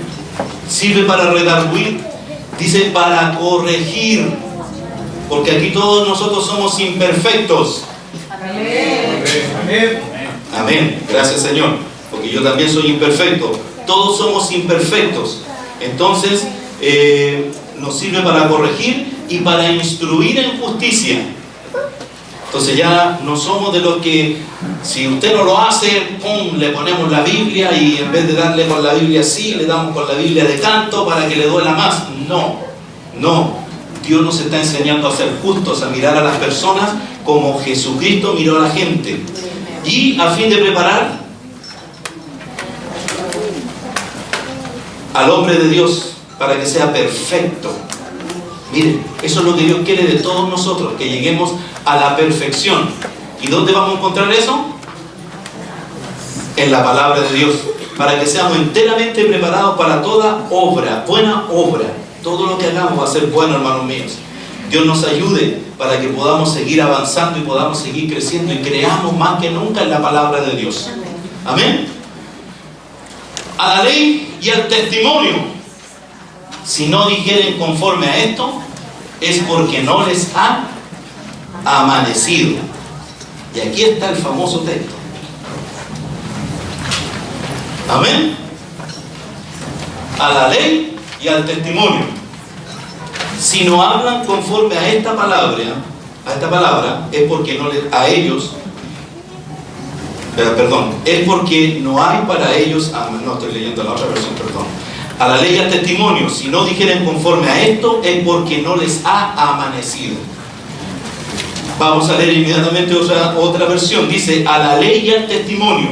Sirve para redarguir, dice para corregir, porque aquí todos nosotros somos imperfectos. Amén. Gracias, Señor, porque yo también soy imperfecto. Todos somos imperfectos. Entonces nos sirve para corregir y para instruir en justicia. Entonces ya no somos de los que, si usted no lo hace, ¡pum!, le ponemos la Biblia y en vez de darle con la Biblia así, le damos con la Biblia de canto para que le duela más. No. Dios nos está enseñando a ser justos, a mirar a las personas como Jesucristo miró a la gente. Y a fin de preparar al hombre de Dios para que sea perfecto. Miren, eso es lo que Dios quiere de todos nosotros, que lleguemos a la perfección. ¿Y dónde vamos a encontrar eso? En la palabra de Dios, para que seamos enteramente preparados para toda obra, buena obra. Todo lo que hagamos va a ser bueno, hermanos míos. Dios nos ayude para que podamos seguir avanzando y podamos seguir creciendo y creamos más que nunca en la palabra de Dios. Amén. A la ley y al testimonio, si no dijeren conforme a esto, es porque no les ha amanecido. Y aquí está el famoso texto. Amén. A la ley y al testimonio, si no hablan conforme a esta palabra, es porque no les, a ellos, es porque no hay para ellos, no estoy leyendo la otra versión, perdón. A la ley y al testimonio, si no dijeren conforme a esto, es porque no les ha amanecido. Vamos a leer inmediatamente otra versión. Dice, a la ley y al testimonio,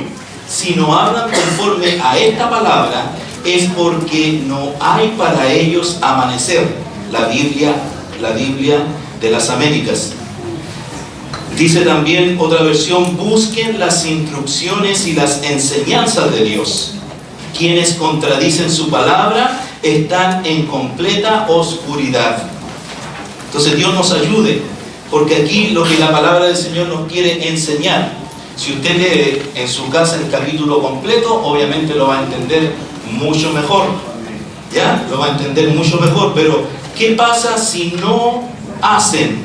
si no hablan conforme a esta palabra, es porque no hay para ellos amanecer. La Biblia de las Américas. Dice también otra versión, busquen las instrucciones y las enseñanzas de Dios. Quienes contradicen su palabra están en completa oscuridad. Entonces Dios nos ayude, porque aquí lo que la palabra del Señor nos quiere enseñar, si usted lee en su casa el capítulo completo, obviamente lo va a entender mucho mejor. ¿Ya? Lo va a entender mucho mejor, pero ¿qué pasa si no hacen?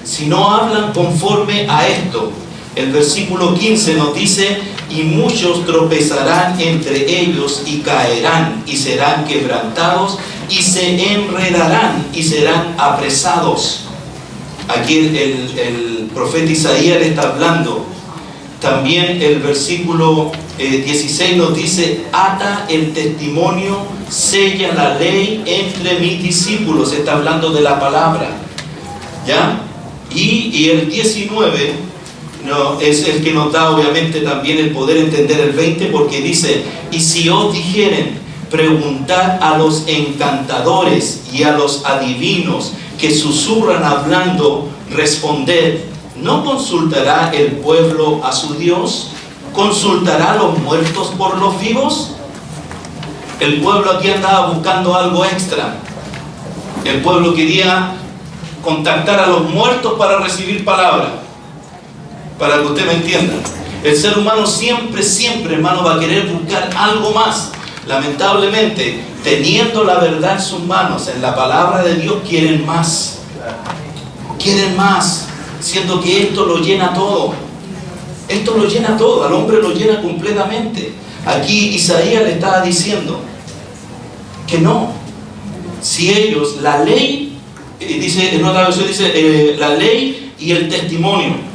Si no hablan conforme a esto. El versículo 15 nos dice, y muchos tropezarán entre ellos y caerán y serán quebrantados y se enredarán y serán apresados. Aquí el profeta Isaías le está hablando. También el versículo 16 nos dice, ata el testimonio, sella la ley entre mis discípulos. Está hablando de la palabra. ¿Ya? Y el 19 es el que nos da obviamente también el poder entender el 20, porque dice, y si os dijeren, preguntad a los encantadores y a los adivinos que susurran hablando, responded, ¿no consultará el pueblo a su Dios? ¿Consultará a los muertos por los vivos? El pueblo aquí andaba buscando algo extra. El pueblo quería contactar a los muertos para recibir palabra. Para que usted me entienda. El ser humano siempre, hermano, va a querer buscar algo más. Lamentablemente, teniendo la verdad en sus manos, en la palabra de Dios, quieren más. Quieren más. Siendo que esto lo llena todo. Esto lo llena todo, al hombre lo llena completamente. Aquí Isaías le estaba diciendo que no. Si ellos, la ley, dice en otra versión, dice la ley y el testimonio.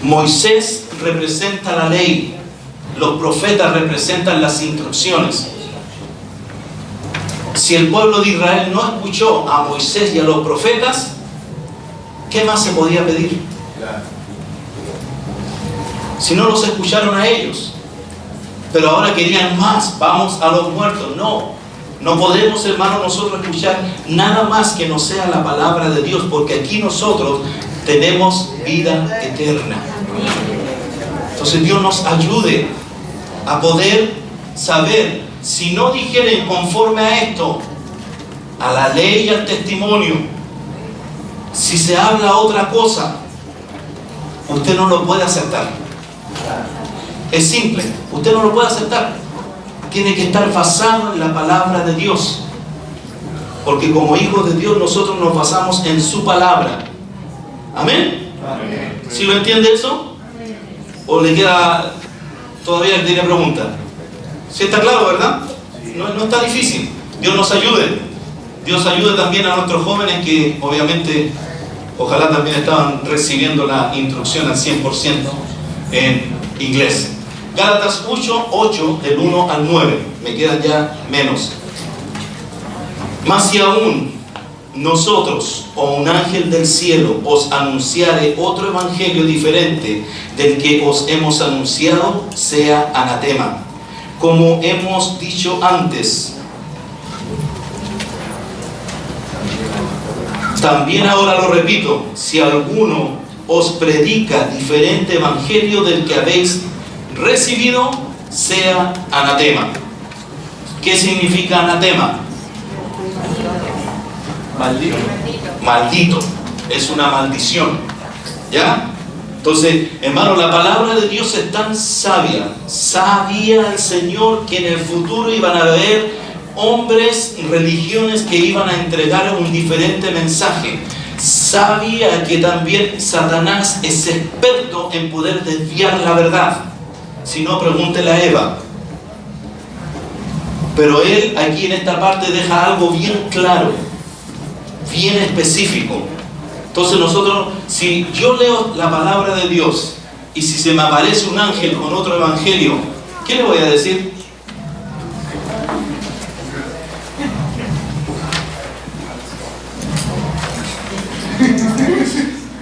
Moisés representa la ley, los profetas representan las instrucciones. Si el pueblo de Israel no escuchó a Moisés y a los profetas, ¿qué más se podía pedir? Si no los escucharon a ellos, pero ahora querían más, vamos a los muertos. No podemos, hermanos, nosotros escuchar nada más que no sea la palabra de Dios, porque aquí nosotros tenemos vida eterna. Entonces Dios nos ayude a poder saber, si no dijeren conforme a esto, a la ley y al testimonio, si se habla otra cosa, usted no lo puede aceptar. Es simple, usted no lo puede aceptar. Tiene que estar basado en la palabra de Dios, porque como hijos de Dios nosotros nos basamos en su palabra. Amén. ¿Sí lo entiende eso? ¿O le queda todavía tiene pregunta? ¿Sí está claro, verdad? No está difícil. Dios nos ayude. Dios ayude también a nuestros jóvenes que obviamente ojalá también estaban recibiendo la instrucción al 100% en inglés. Gálatas 8, del 1 al 9. Me quedan ya menos. Más si aún nosotros o un ángel del cielo os anunciare otro evangelio diferente del que os hemos anunciado, sea anatema. Como hemos dicho antes, También ahora lo repito, si alguno os predica diferente evangelio del que habéis recibido, sea anatema. ¿Qué significa anatema? Maldito. Maldito. Es una maldición. ¿Ya? Entonces, hermano, la palabra de Dios es tan sabia. Sabía el Señor que en el futuro iban a haber hombres y religiones que iban a entregar un diferente mensaje. Sabía que también Satanás es experto en poder desviar la verdad. Si no, pregúntele a Eva. Pero él aquí en esta parte deja algo bien claro, bien específico. Entonces nosotros, si yo leo la palabra de Dios y si se me aparece un ángel con otro evangelio, ¿qué le voy a decir?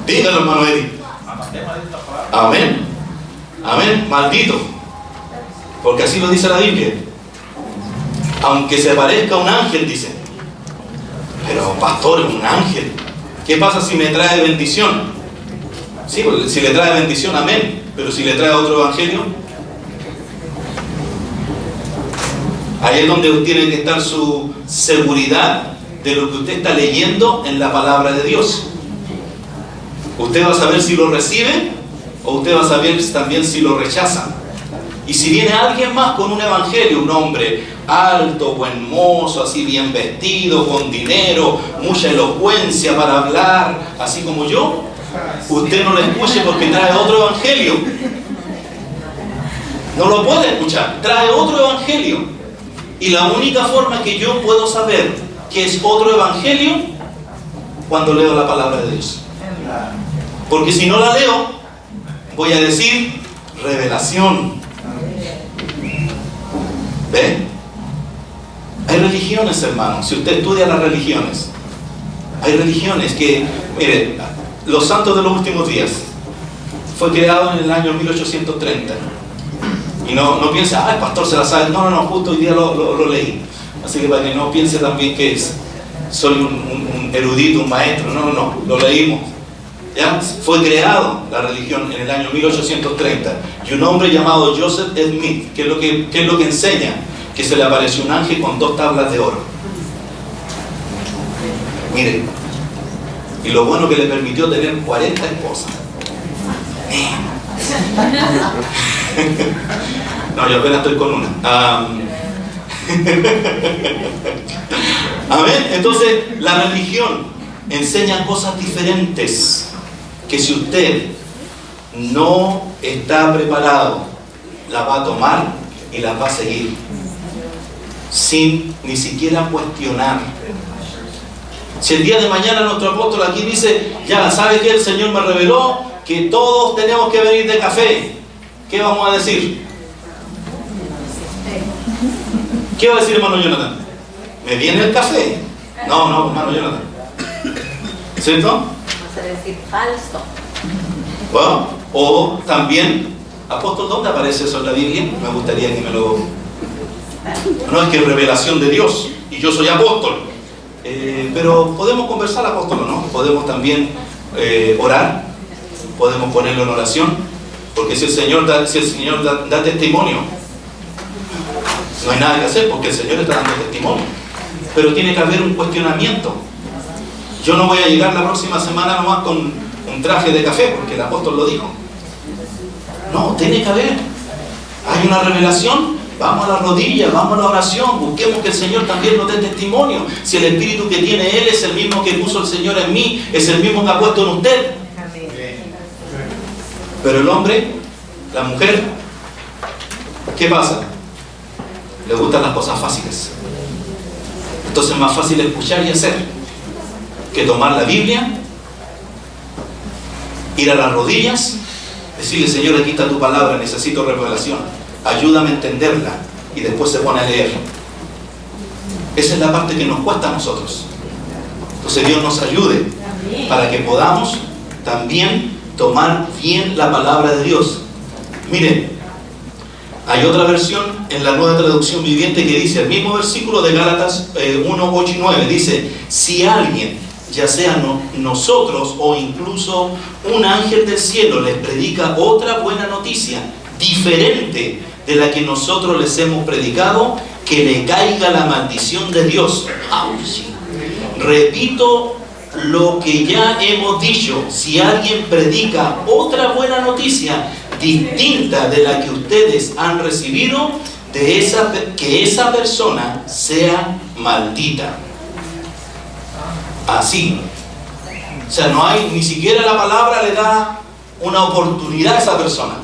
Dígalo, hermano Eddie. Amén. Amén. Maldito. Porque así lo dice la Biblia. Aunque se parezca a un ángel, dice. Pero pastor, es un ángel. ¿Qué pasa si me trae bendición? Sí, si le trae bendición, amén. Pero si le trae otro evangelio, ahí es donde tiene que estar su seguridad de lo que usted está leyendo en la palabra de Dios. Usted va a saber si lo recibe o usted va a saber también si lo rechaza. Y si viene alguien más con un evangelio, un hombre alto, buen mozo, así bien vestido, con dinero, mucha elocuencia para hablar, así como yo, usted no lo escuche porque trae otro evangelio. No lo puede escuchar, trae otro evangelio. Y la única forma que yo puedo saber que es otro evangelio, cuando leo la palabra de Dios. Porque si no la leo, voy a decir revelación. ¿Ve? Hay religiones, hermanos. Si usted estudia las religiones, hay religiones que, mire, los santos de los últimos días fue creado en el año 1830. Y no piense, el pastor se la sabe. No, justo hoy día lo leí. Así que para que no piense también que soy un erudito, un maestro. No, lo leímos. ¿Ya? Fue creado la religión en el año 1830 y un hombre llamado Joseph Smith, ¿qué es lo que enseña? Que se le apareció un ángel con 2 tablas de oro. Miren, y lo bueno que le permitió tener 40 esposas. No, yo apenas estoy con una. Amén. Entonces la religión enseña cosas diferentes que si usted no está preparado, la va a tomar y la va a seguir sin ni siquiera cuestionar. Si el día de mañana nuestro apóstol aquí dice, ya sabe que el Señor me reveló que todos tenemos que venir de café, ¿qué vamos a decir? ¿Qué va a decir hermano Jonathan? ¿Me viene el café? No, hermano Jonathan. ¿Cierto? Vamos a decir falso. Bueno, o también, apóstol, ¿dónde aparece eso en la Biblia? Me gustaría que me lo... No, es que es revelación de Dios y yo soy apóstol. Pero podemos conversar, apóstol, ¿no? Podemos también orar, podemos ponerlo en oración, porque si el Señor da testimonio, no hay nada que hacer porque el Señor está dando testimonio. Pero tiene que haber un cuestionamiento. Yo no voy a llegar la próxima semana nomás con un traje de café, porque el apóstol lo dijo. No, tiene que haber. Hay una revelación, vamos a la rodilla, vamos a la oración, busquemos que el Señor también nos dé testimonio. Si el espíritu que tiene Él es el mismo que puso el Señor en mí, es el mismo que ha puesto en usted. Pero el hombre, la mujer, ¿qué pasa? Le gustan las cosas fáciles. Entonces es más fácil escuchar y hacer que tomar la Biblia, ir a las rodillas, decirle, Señor, aquí está tu palabra, necesito revelación, ayúdame a entenderla, y después se pone a leer. Esa es la parte que nos cuesta a nosotros. Entonces Dios nos ayude para que podamos también tomar bien la palabra de Dios. Miren, hay otra versión en la Nueva Traducción Viviente que dice, el mismo versículo de Gálatas 1, 8 y 9, dice, si alguien ya sea nosotros o incluso un ángel del cielo les predica otra buena noticia, diferente de la que nosotros les hemos predicado, que le caiga la maldición de Dios. Repito lo que ya hemos dicho: si alguien predica otra buena noticia distinta de la que ustedes han recibido, que esa persona sea maldita. Así. O sea, no hay, ni siquiera la palabra le da una oportunidad a esa persona.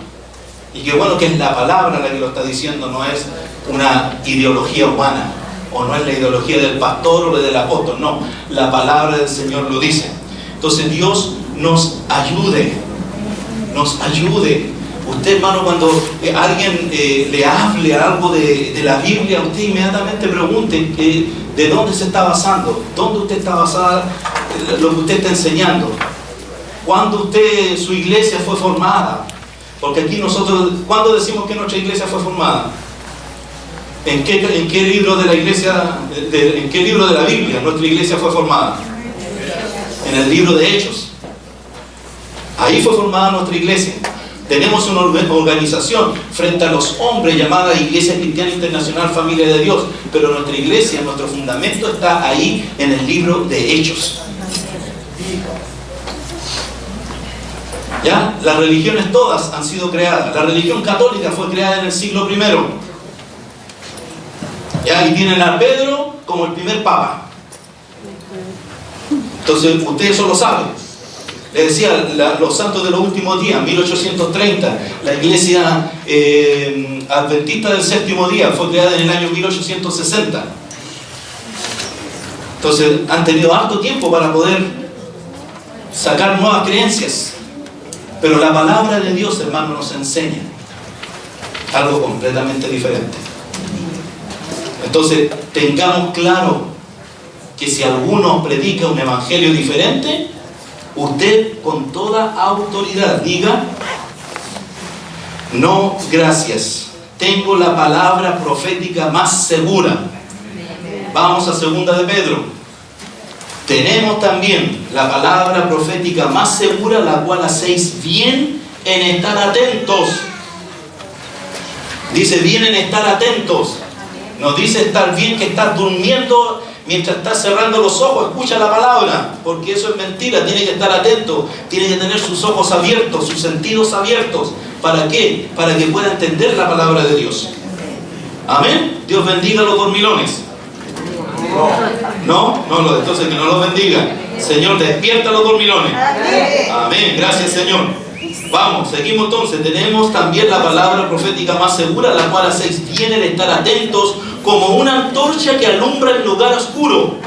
Y qué bueno que es la palabra la que lo está diciendo, no es una ideología humana, o no es la ideología del pastor o del apóstol, no, la palabra del Señor lo dice. Entonces Dios nos ayude. Usted, hermano, cuando alguien le hable algo de la Biblia, usted inmediatamente pregunte de dónde se está basando, dónde usted está basada lo que usted está enseñando, cuándo su iglesia fue formada. Porque aquí nosotros, ¿cuándo decimos que nuestra iglesia fue formada? ¿En qué libro de la iglesia, en qué libro de la Biblia nuestra iglesia fue formada? En el libro de Hechos. Ahí fue formada nuestra iglesia. Tenemos una organización frente a los hombres llamada Iglesia Cristiana Internacional Familia de Dios, pero nuestra iglesia, nuestro fundamento está ahí en el libro de Hechos. ¿Ya? Las religiones todas han sido creadas. La religión católica fue creada en el siglo I. ¿Ya? Y tienen a Pedro como el primer papa. Entonces, ustedes eso lo saben. Les decía, los santos de los últimos días, 1830, la iglesia adventista del séptimo día fue creada en el año 1860. Entonces, han tenido harto tiempo para poder sacar nuevas creencias. Pero la palabra de Dios, hermano, nos enseña algo completamente diferente. Entonces, tengamos claro que si alguno predica un evangelio diferente, usted con toda autoridad diga: no, gracias, tengo la palabra profética más segura. Vamos a 2 de Pedro. Tenemos también la palabra profética más segura, la cual hacéis bien en estar atentos. Dice bien en estar atentos. No dice estar bien que estás durmiendo mientras estás cerrando los ojos. Escucha la palabra, porque eso es mentira. Tiene que estar atento, tiene que tener sus ojos abiertos, sus sentidos abiertos. ¿Para qué? Para que pueda entender la palabra de Dios. Amén. Dios bendiga a los dormilones. No, entonces que no los bendiga. Señor, despierta a los dormilones. Amén, gracias Señor. Vamos, seguimos entonces. Tenemos también la palabra profética más segura, la cual hacéis bien en estar atentos, como una antorcha que alumbra el lugar oscuro.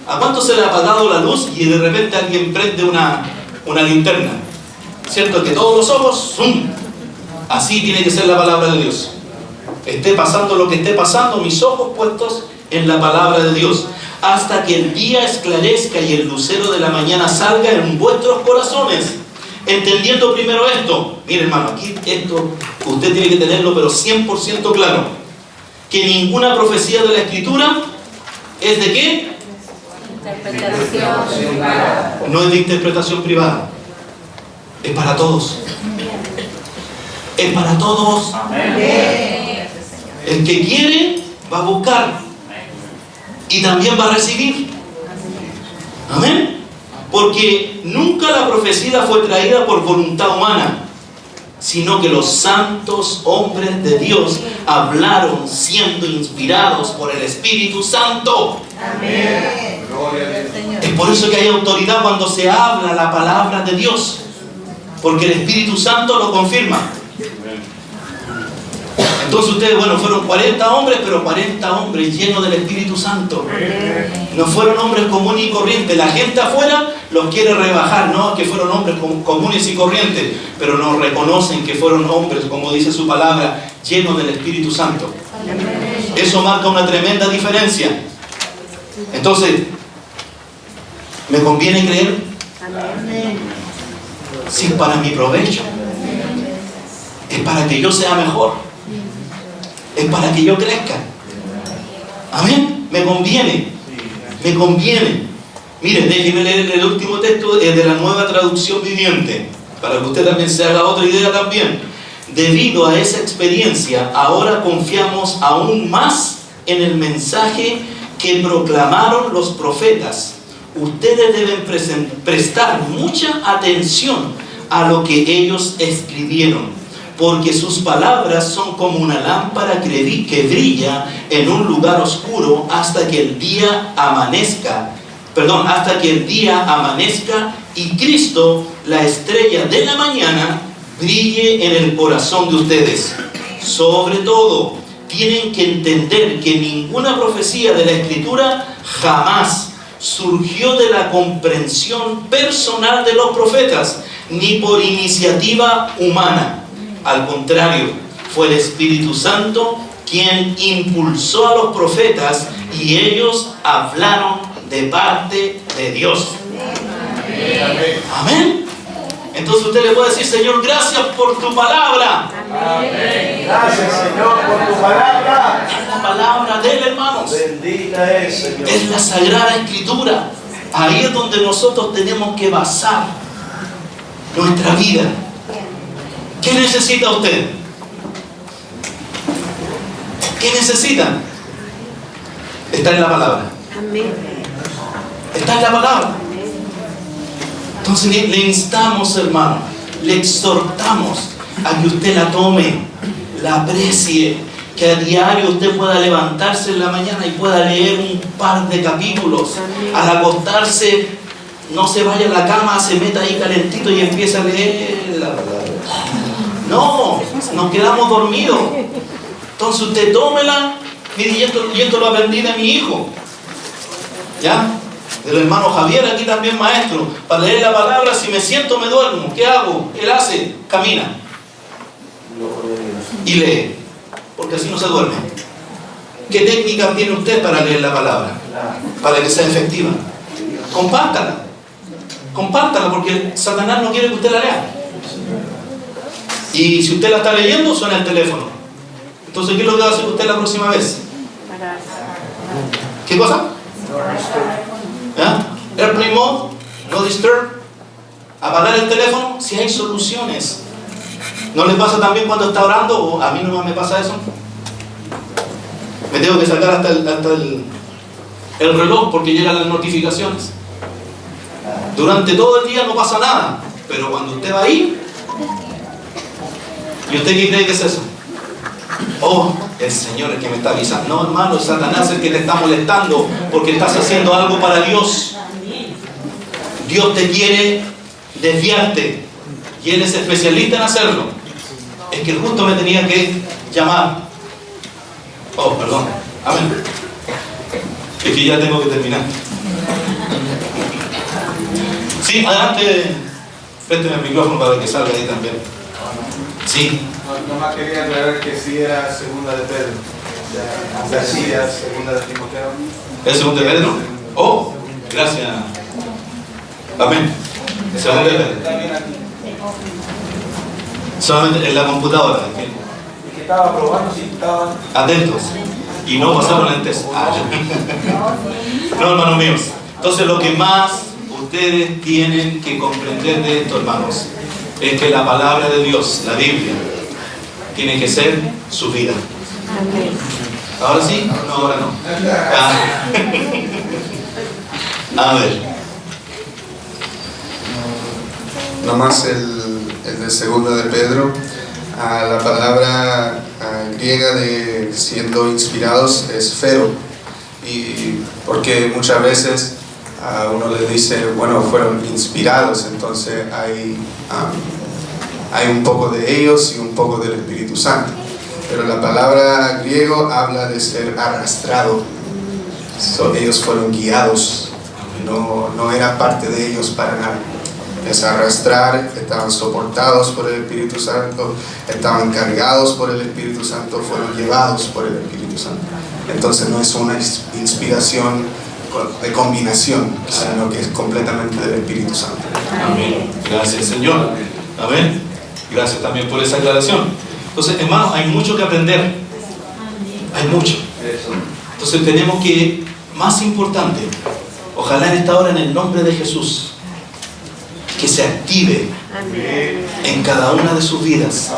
¿A cuánto se le ha apagado la luz y de repente alguien prende una linterna? ¿Cierto? Que todos los ojos, ¡zum! Así tiene que ser la palabra de Dios. Esté pasando lo que esté pasando, mis ojos puestos en la palabra de Dios, hasta que el día esclarezca y el lucero de la mañana salga en vuestros corazones, entendiendo primero esto. Mire, hermano, aquí esto usted tiene que tenerlo pero 100% claro, que ninguna profecía de la Escritura es de ¿qué? Interpretación privada. No es de interpretación privada, es para todos. Es para todos. El que quiere va a buscar y también va a recibir. Amén. Porque nunca la profecía fue traída por voluntad humana, sino que los santos hombres de Dios hablaron siendo inspirados por el Espíritu Santo. Amén. Es por eso que hay autoridad cuando se habla la palabra de Dios, porque el Espíritu Santo lo confirma. Entonces ustedes, bueno, fueron 40 hombres, pero 40 hombres llenos del Espíritu Santo. No fueron hombres comunes y corrientes. La gente afuera los quiere rebajar, ¿no? Que fueron hombres comunes y corrientes, pero no reconocen que fueron hombres, como dice su palabra, llenos del Espíritu Santo. Eso marca una tremenda diferencia. Entonces, ¿me conviene creer? Si es para mi provecho, es para que yo sea mejor, es para que yo crezca. Amén. Me conviene. Miren, déjenme leer el último texto, es de la Nueva Traducción Viviente, para que usted también se haga otra idea también. Debido a esa experiencia, ahora confiamos aún más en el mensaje que proclamaron los profetas. Ustedes deben prestar mucha atención a lo que ellos escribieron, porque sus palabras son como una lámpara que brilla en un lugar oscuro hasta que el día amanezca y Cristo, la estrella de la mañana, brille en el corazón de ustedes. Sobre todo, tienen que entender que ninguna profecía de la Escritura jamás surgió de la comprensión personal de los profetas, ni por iniciativa humana. Al contrario, fue el Espíritu Santo quien impulsó a los profetas y ellos hablaron de parte de Dios. Amén. Entonces usted le puede decir: Señor, gracias por tu palabra. Amén. Gracias, Señor, por tu palabra. Es la palabra de Él, hermanos. Bendita es, Señor. Es la Sagrada Escritura. Ahí es donde nosotros tenemos que basar nuestra vida. ¿Qué necesita usted? ¿Qué necesita? Está en la palabra. Está en la palabra. Entonces le instamos, hermano, le exhortamos a que usted la tome, la aprecie, que a diario usted pueda levantarse en la mañana y pueda leer un par de capítulos. Al acostarse, no se vaya a la cama, se meta ahí calentito y empieza a leer la palabra. No, nos quedamos dormidos. Entonces usted tómela. Mire, y esto lo aprendí de mi hijo, ¿ya? Del hermano Javier, aquí también maestro. Para leer la palabra, si me siento me duermo. ¿Qué hago? Él hace, camina y lee, porque así no se duerme. ¿Qué técnica tiene usted para leer la palabra? Para que sea efectiva. Compártala, porque Satanás no quiere que usted la lea. Y si usted la está leyendo, suena el teléfono. Entonces, ¿qué es lo que va a hacer usted la próxima vez? ¿Qué cosa? Airplane mode, no disturb, apagar el teléfono. Si hay soluciones. ¿No le pasa también cuando está orando? ¿O a mí no me pasa eso? Me tengo que sacar hasta el reloj porque llegan las notificaciones. Durante todo el día no pasa nada, pero cuando usted va ahí, ¿y usted qué cree que es eso? Oh, el Señor es el que me está avisando. No, hermano, es Satanás el que te está molestando porque estás haciendo algo para Dios. Dios te quiere desviarte y Él es especialista en hacerlo. Es que justo me tenía que llamar. Oh, perdón. Amén. Es que ya tengo que terminar. Sí, adelante. Présteme el micrófono para que salga ahí también. Sí. Nomás quería aclarar que sí era segunda de Pedro. Ya sí era segunda de Timoteo. ¿Es segunda de Pedro? Oh, gracias. Amén. Segunda de Pedro. Solamente en la computadora. Y que estaba probando si estaban atentos. Y no pasaron el test. No, hermanos míos. Entonces lo que más ustedes tienen que comprender de esto, hermanos, es que la palabra de Dios, la Biblia, tiene que ser su vida. ¿Ahora sí? No, ahora no. A ver. Nomás el de segunda de Pedro, la palabra griega de siendo inspirados es fero, y porque muchas veces uno le dice, bueno, fueron inspirados, entonces hay un poco de ellos y un poco del Espíritu Santo, pero la palabra griego habla de ser arrastrado. Ellos fueron guiados, no era parte de ellos para nada. Es arrastrar, estaban soportados por el Espíritu Santo, estaban cargados por el Espíritu Santo, fueron llevados por el Espíritu Santo. Entonces no es una inspiración de combinación, sino que es completamente del Espíritu Santo. Amén. Gracias, Señor. Amén. Gracias también por esa aclaración. Entonces, hermanos, hay mucho que aprender. Hay mucho. Entonces tenemos que, más importante, Ojalá en esta hora, en el nombre de Jesús, que se active en cada una de sus vidas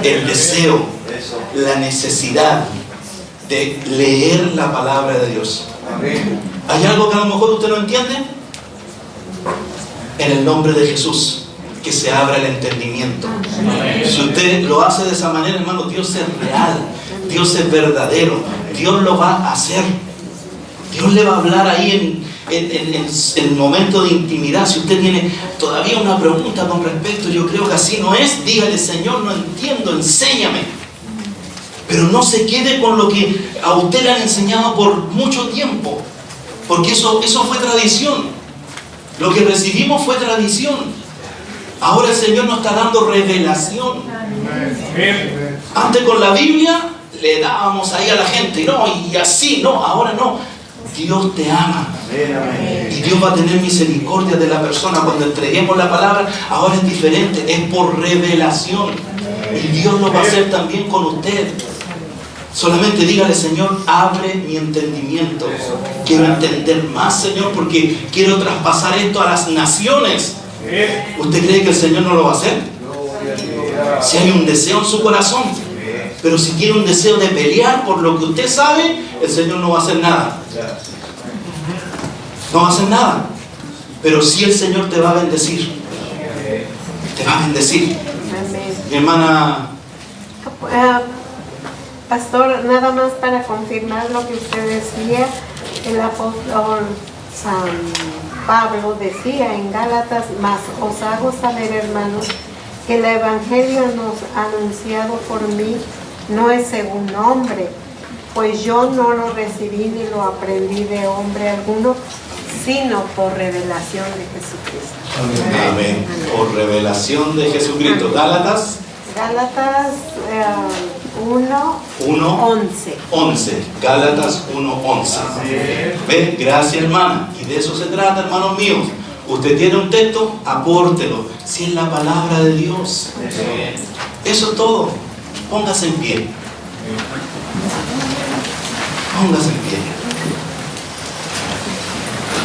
el deseo, la necesidad de leer la palabra de Dios. ¿Hay algo que a lo mejor usted no entiende? En el nombre de Jesús, que se abra el entendimiento. Si usted lo hace de esa manera, hermano, Dios es real, Dios es verdadero, Dios lo va a hacer. Dios le va a hablar ahí en el momento de intimidad. Si usted tiene todavía una pregunta con respecto, yo creo que así no es, dígale: Señor, no entiendo, enséñame. Pero no se quede con lo que a usted le han enseñado por mucho tiempo, porque eso fue tradición. Lo que recibimos fue tradición. Ahora el Señor nos está dando revelación. Antes con la Biblia le dábamos ahí a la gente, no, y así, no, ahora no. Dios te ama. Y Dios va a tener misericordia de la persona. Cuando entreguemos la palabra, ahora es diferente, es por revelación. Y Dios lo va a hacer también con usted. Solamente dígale: Señor, abre mi entendimiento. Quiero entender más, Señor, porque quiero traspasar esto a las naciones. ¿Usted cree que el Señor no lo va a hacer? Si hay un deseo en su corazón. Pero si tiene un deseo de pelear por lo que usted sabe, el Señor no va a hacer nada. No va a hacer nada. Pero sí el Señor te va a bendecir. Te va a bendecir. Mi hermana... Pastor, nada más para confirmar lo que usted decía, el apóstol San Pablo decía en Gálatas: mas os hago saber, hermanos, que el evangelio nos anunciado por mí no es según hombre, pues yo no lo recibí ni lo aprendí de hombre alguno, sino por revelación de Jesucristo. Amén. Por revelación de Jesucristo. Gálatas 1:11. Gálatas 1:11. ¿Ve? Gracias, hermana. Y de eso se trata, hermanos míos. Usted tiene un texto, apórtelo. Si es la palabra de Dios. Eso es todo. Póngase en pie. Póngase en pie.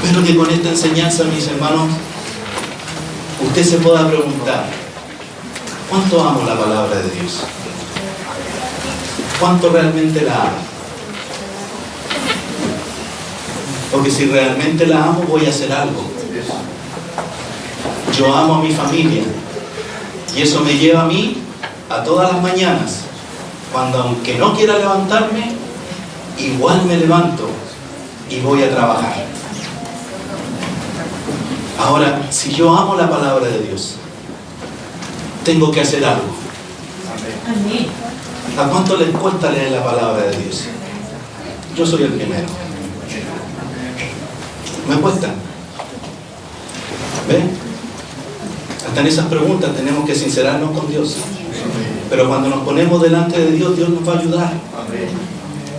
Espero que con esta enseñanza, mis hermanos, usted se pueda preguntar: ¿cuánto amo la palabra de Dios? ¿Cuánto realmente la amo? Porque si realmente la amo, voy a hacer algo. Yo amo a mi familia, y eso me lleva a mí a todas las mañanas, cuando aunque no quiera levantarme, igual me levanto y voy a trabajar. Ahora, si yo amo la palabra de Dios, tengo que hacer algo. ¿A cuánto les cuesta leer la palabra de Dios? Yo soy el primero. Me cuesta. ¿Ven? Hasta en esas preguntas tenemos que sincerarnos con Dios. Pero cuando nos ponemos delante de Dios, Dios nos va a ayudar.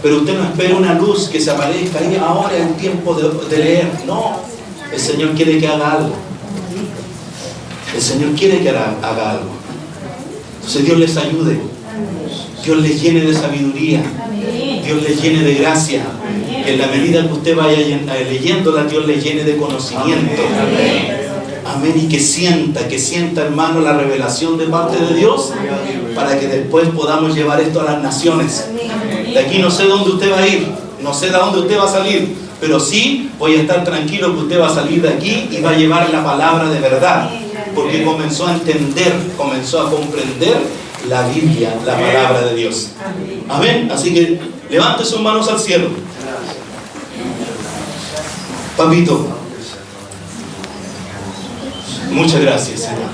Pero usted no espera una luz que se aparezca ahí, ahora es un tiempo de leer. No, el Señor quiere que haga algo. El Señor quiere que haga algo. Entonces Dios les ayude. Dios les llene de sabiduría. Dios les llene de gracia. Que en la medida que usted vaya leyéndola, Dios les llene de conocimiento. Amén. Y que sienta, hermano, la revelación de parte de Dios, para que después podamos llevar esto a las naciones. De aquí no sé dónde usted va a ir, no sé de dónde usted va a salir, pero sí voy a estar tranquilo que usted va a salir de aquí y va a llevar la palabra de verdad, porque comenzó a entender, comenzó a comprender la Biblia, la palabra de Dios. Amén. Así que levante sus manos al cielo. Papito, muchas gracias, Señor.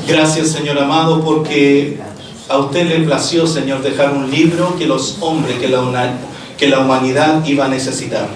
Gracias, Señor amado, porque a usted le plació, Señor, dejar un libro que los hombres, que la humanidad iba a necesitar.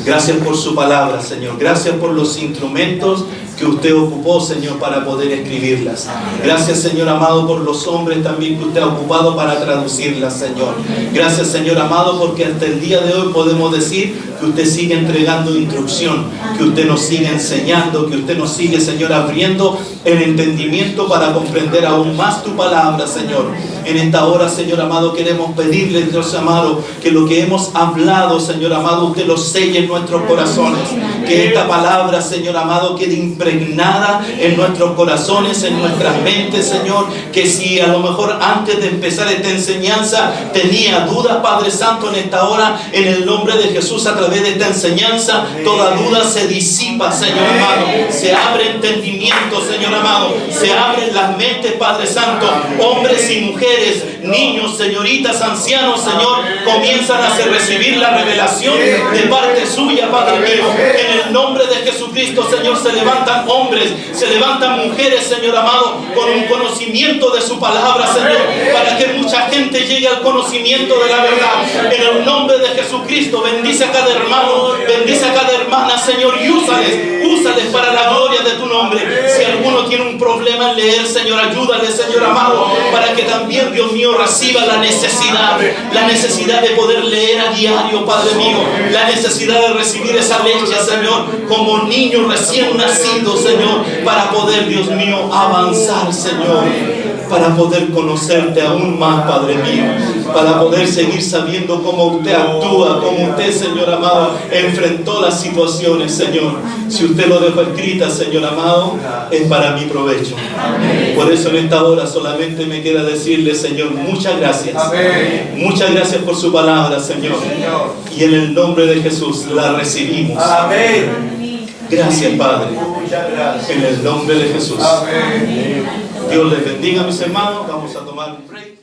Gracias por su palabra, Señor. Gracias por los instrumentos que usted ocupó, Señor, para poder escribirlas. Gracias, Señor amado, por los hombres también que usted ha ocupado para traducirlas, Señor. Gracias, Señor amado, porque hasta el día de hoy podemos decir que usted sigue entregando instrucción, que usted nos sigue enseñando, que usted nos sigue, Señor, abriendo el entendimiento para comprender aún más tu palabra, Señor. En esta hora, Señor amado, queremos pedirle, Dios amado, que lo que hemos hablado, Señor amado, usted lo selle en nuestros corazones. Que esta palabra, Señor amado, quede impregnada en nuestros corazones, en nuestras mentes, Señor. Que si a lo mejor antes de empezar esta enseñanza tenía dudas, Padre Santo, en esta hora, en el nombre de Jesús, a través de esta enseñanza, toda duda se disipa, Señor amado. Se abre entendimiento, Señor amado. Se abren las mentes, Padre Santo. Hombres y mujeres, niños, señoritas, ancianos, Señor, comienzan a recibir la revelación de parte suya, Padre mío. En el nombre de Jesucristo, Señor, se levantan hombres, se levantan mujeres, Señor amado, con un conocimiento de su palabra, Señor, para que mucha gente llegue al conocimiento de la verdad. En el nombre de Jesucristo, bendice a cada hermano, bendice a cada hermana, Señor, y úsales para la gloria de tu nombre. Si alguno tiene un problema en leer, Señor, ayúdale, Señor amado, para que también, Dios mío, reciba la necesidad de poder leer a diario, Padre mío, la necesidad de recibir esa leche, Señor, como niño recién nacido, Señor, para poder, Dios mío, avanzar, Señor, para poder conocerte aún más, Padre mío, para poder seguir sabiendo cómo usted actúa, cómo usted, Señor amado, enfrentó las situaciones, Señor. Si usted lo dejó escrita, Señor amado, es para mi provecho. Por eso en esta hora solamente me queda decirle, Señor, muchas gracias. Muchas gracias por su palabra, Señor. Y en el nombre de Jesús la recibimos. Gracias, Padre. En el nombre de Jesús. Dios les bendiga, mis hermanos. Vamos a tomar un break.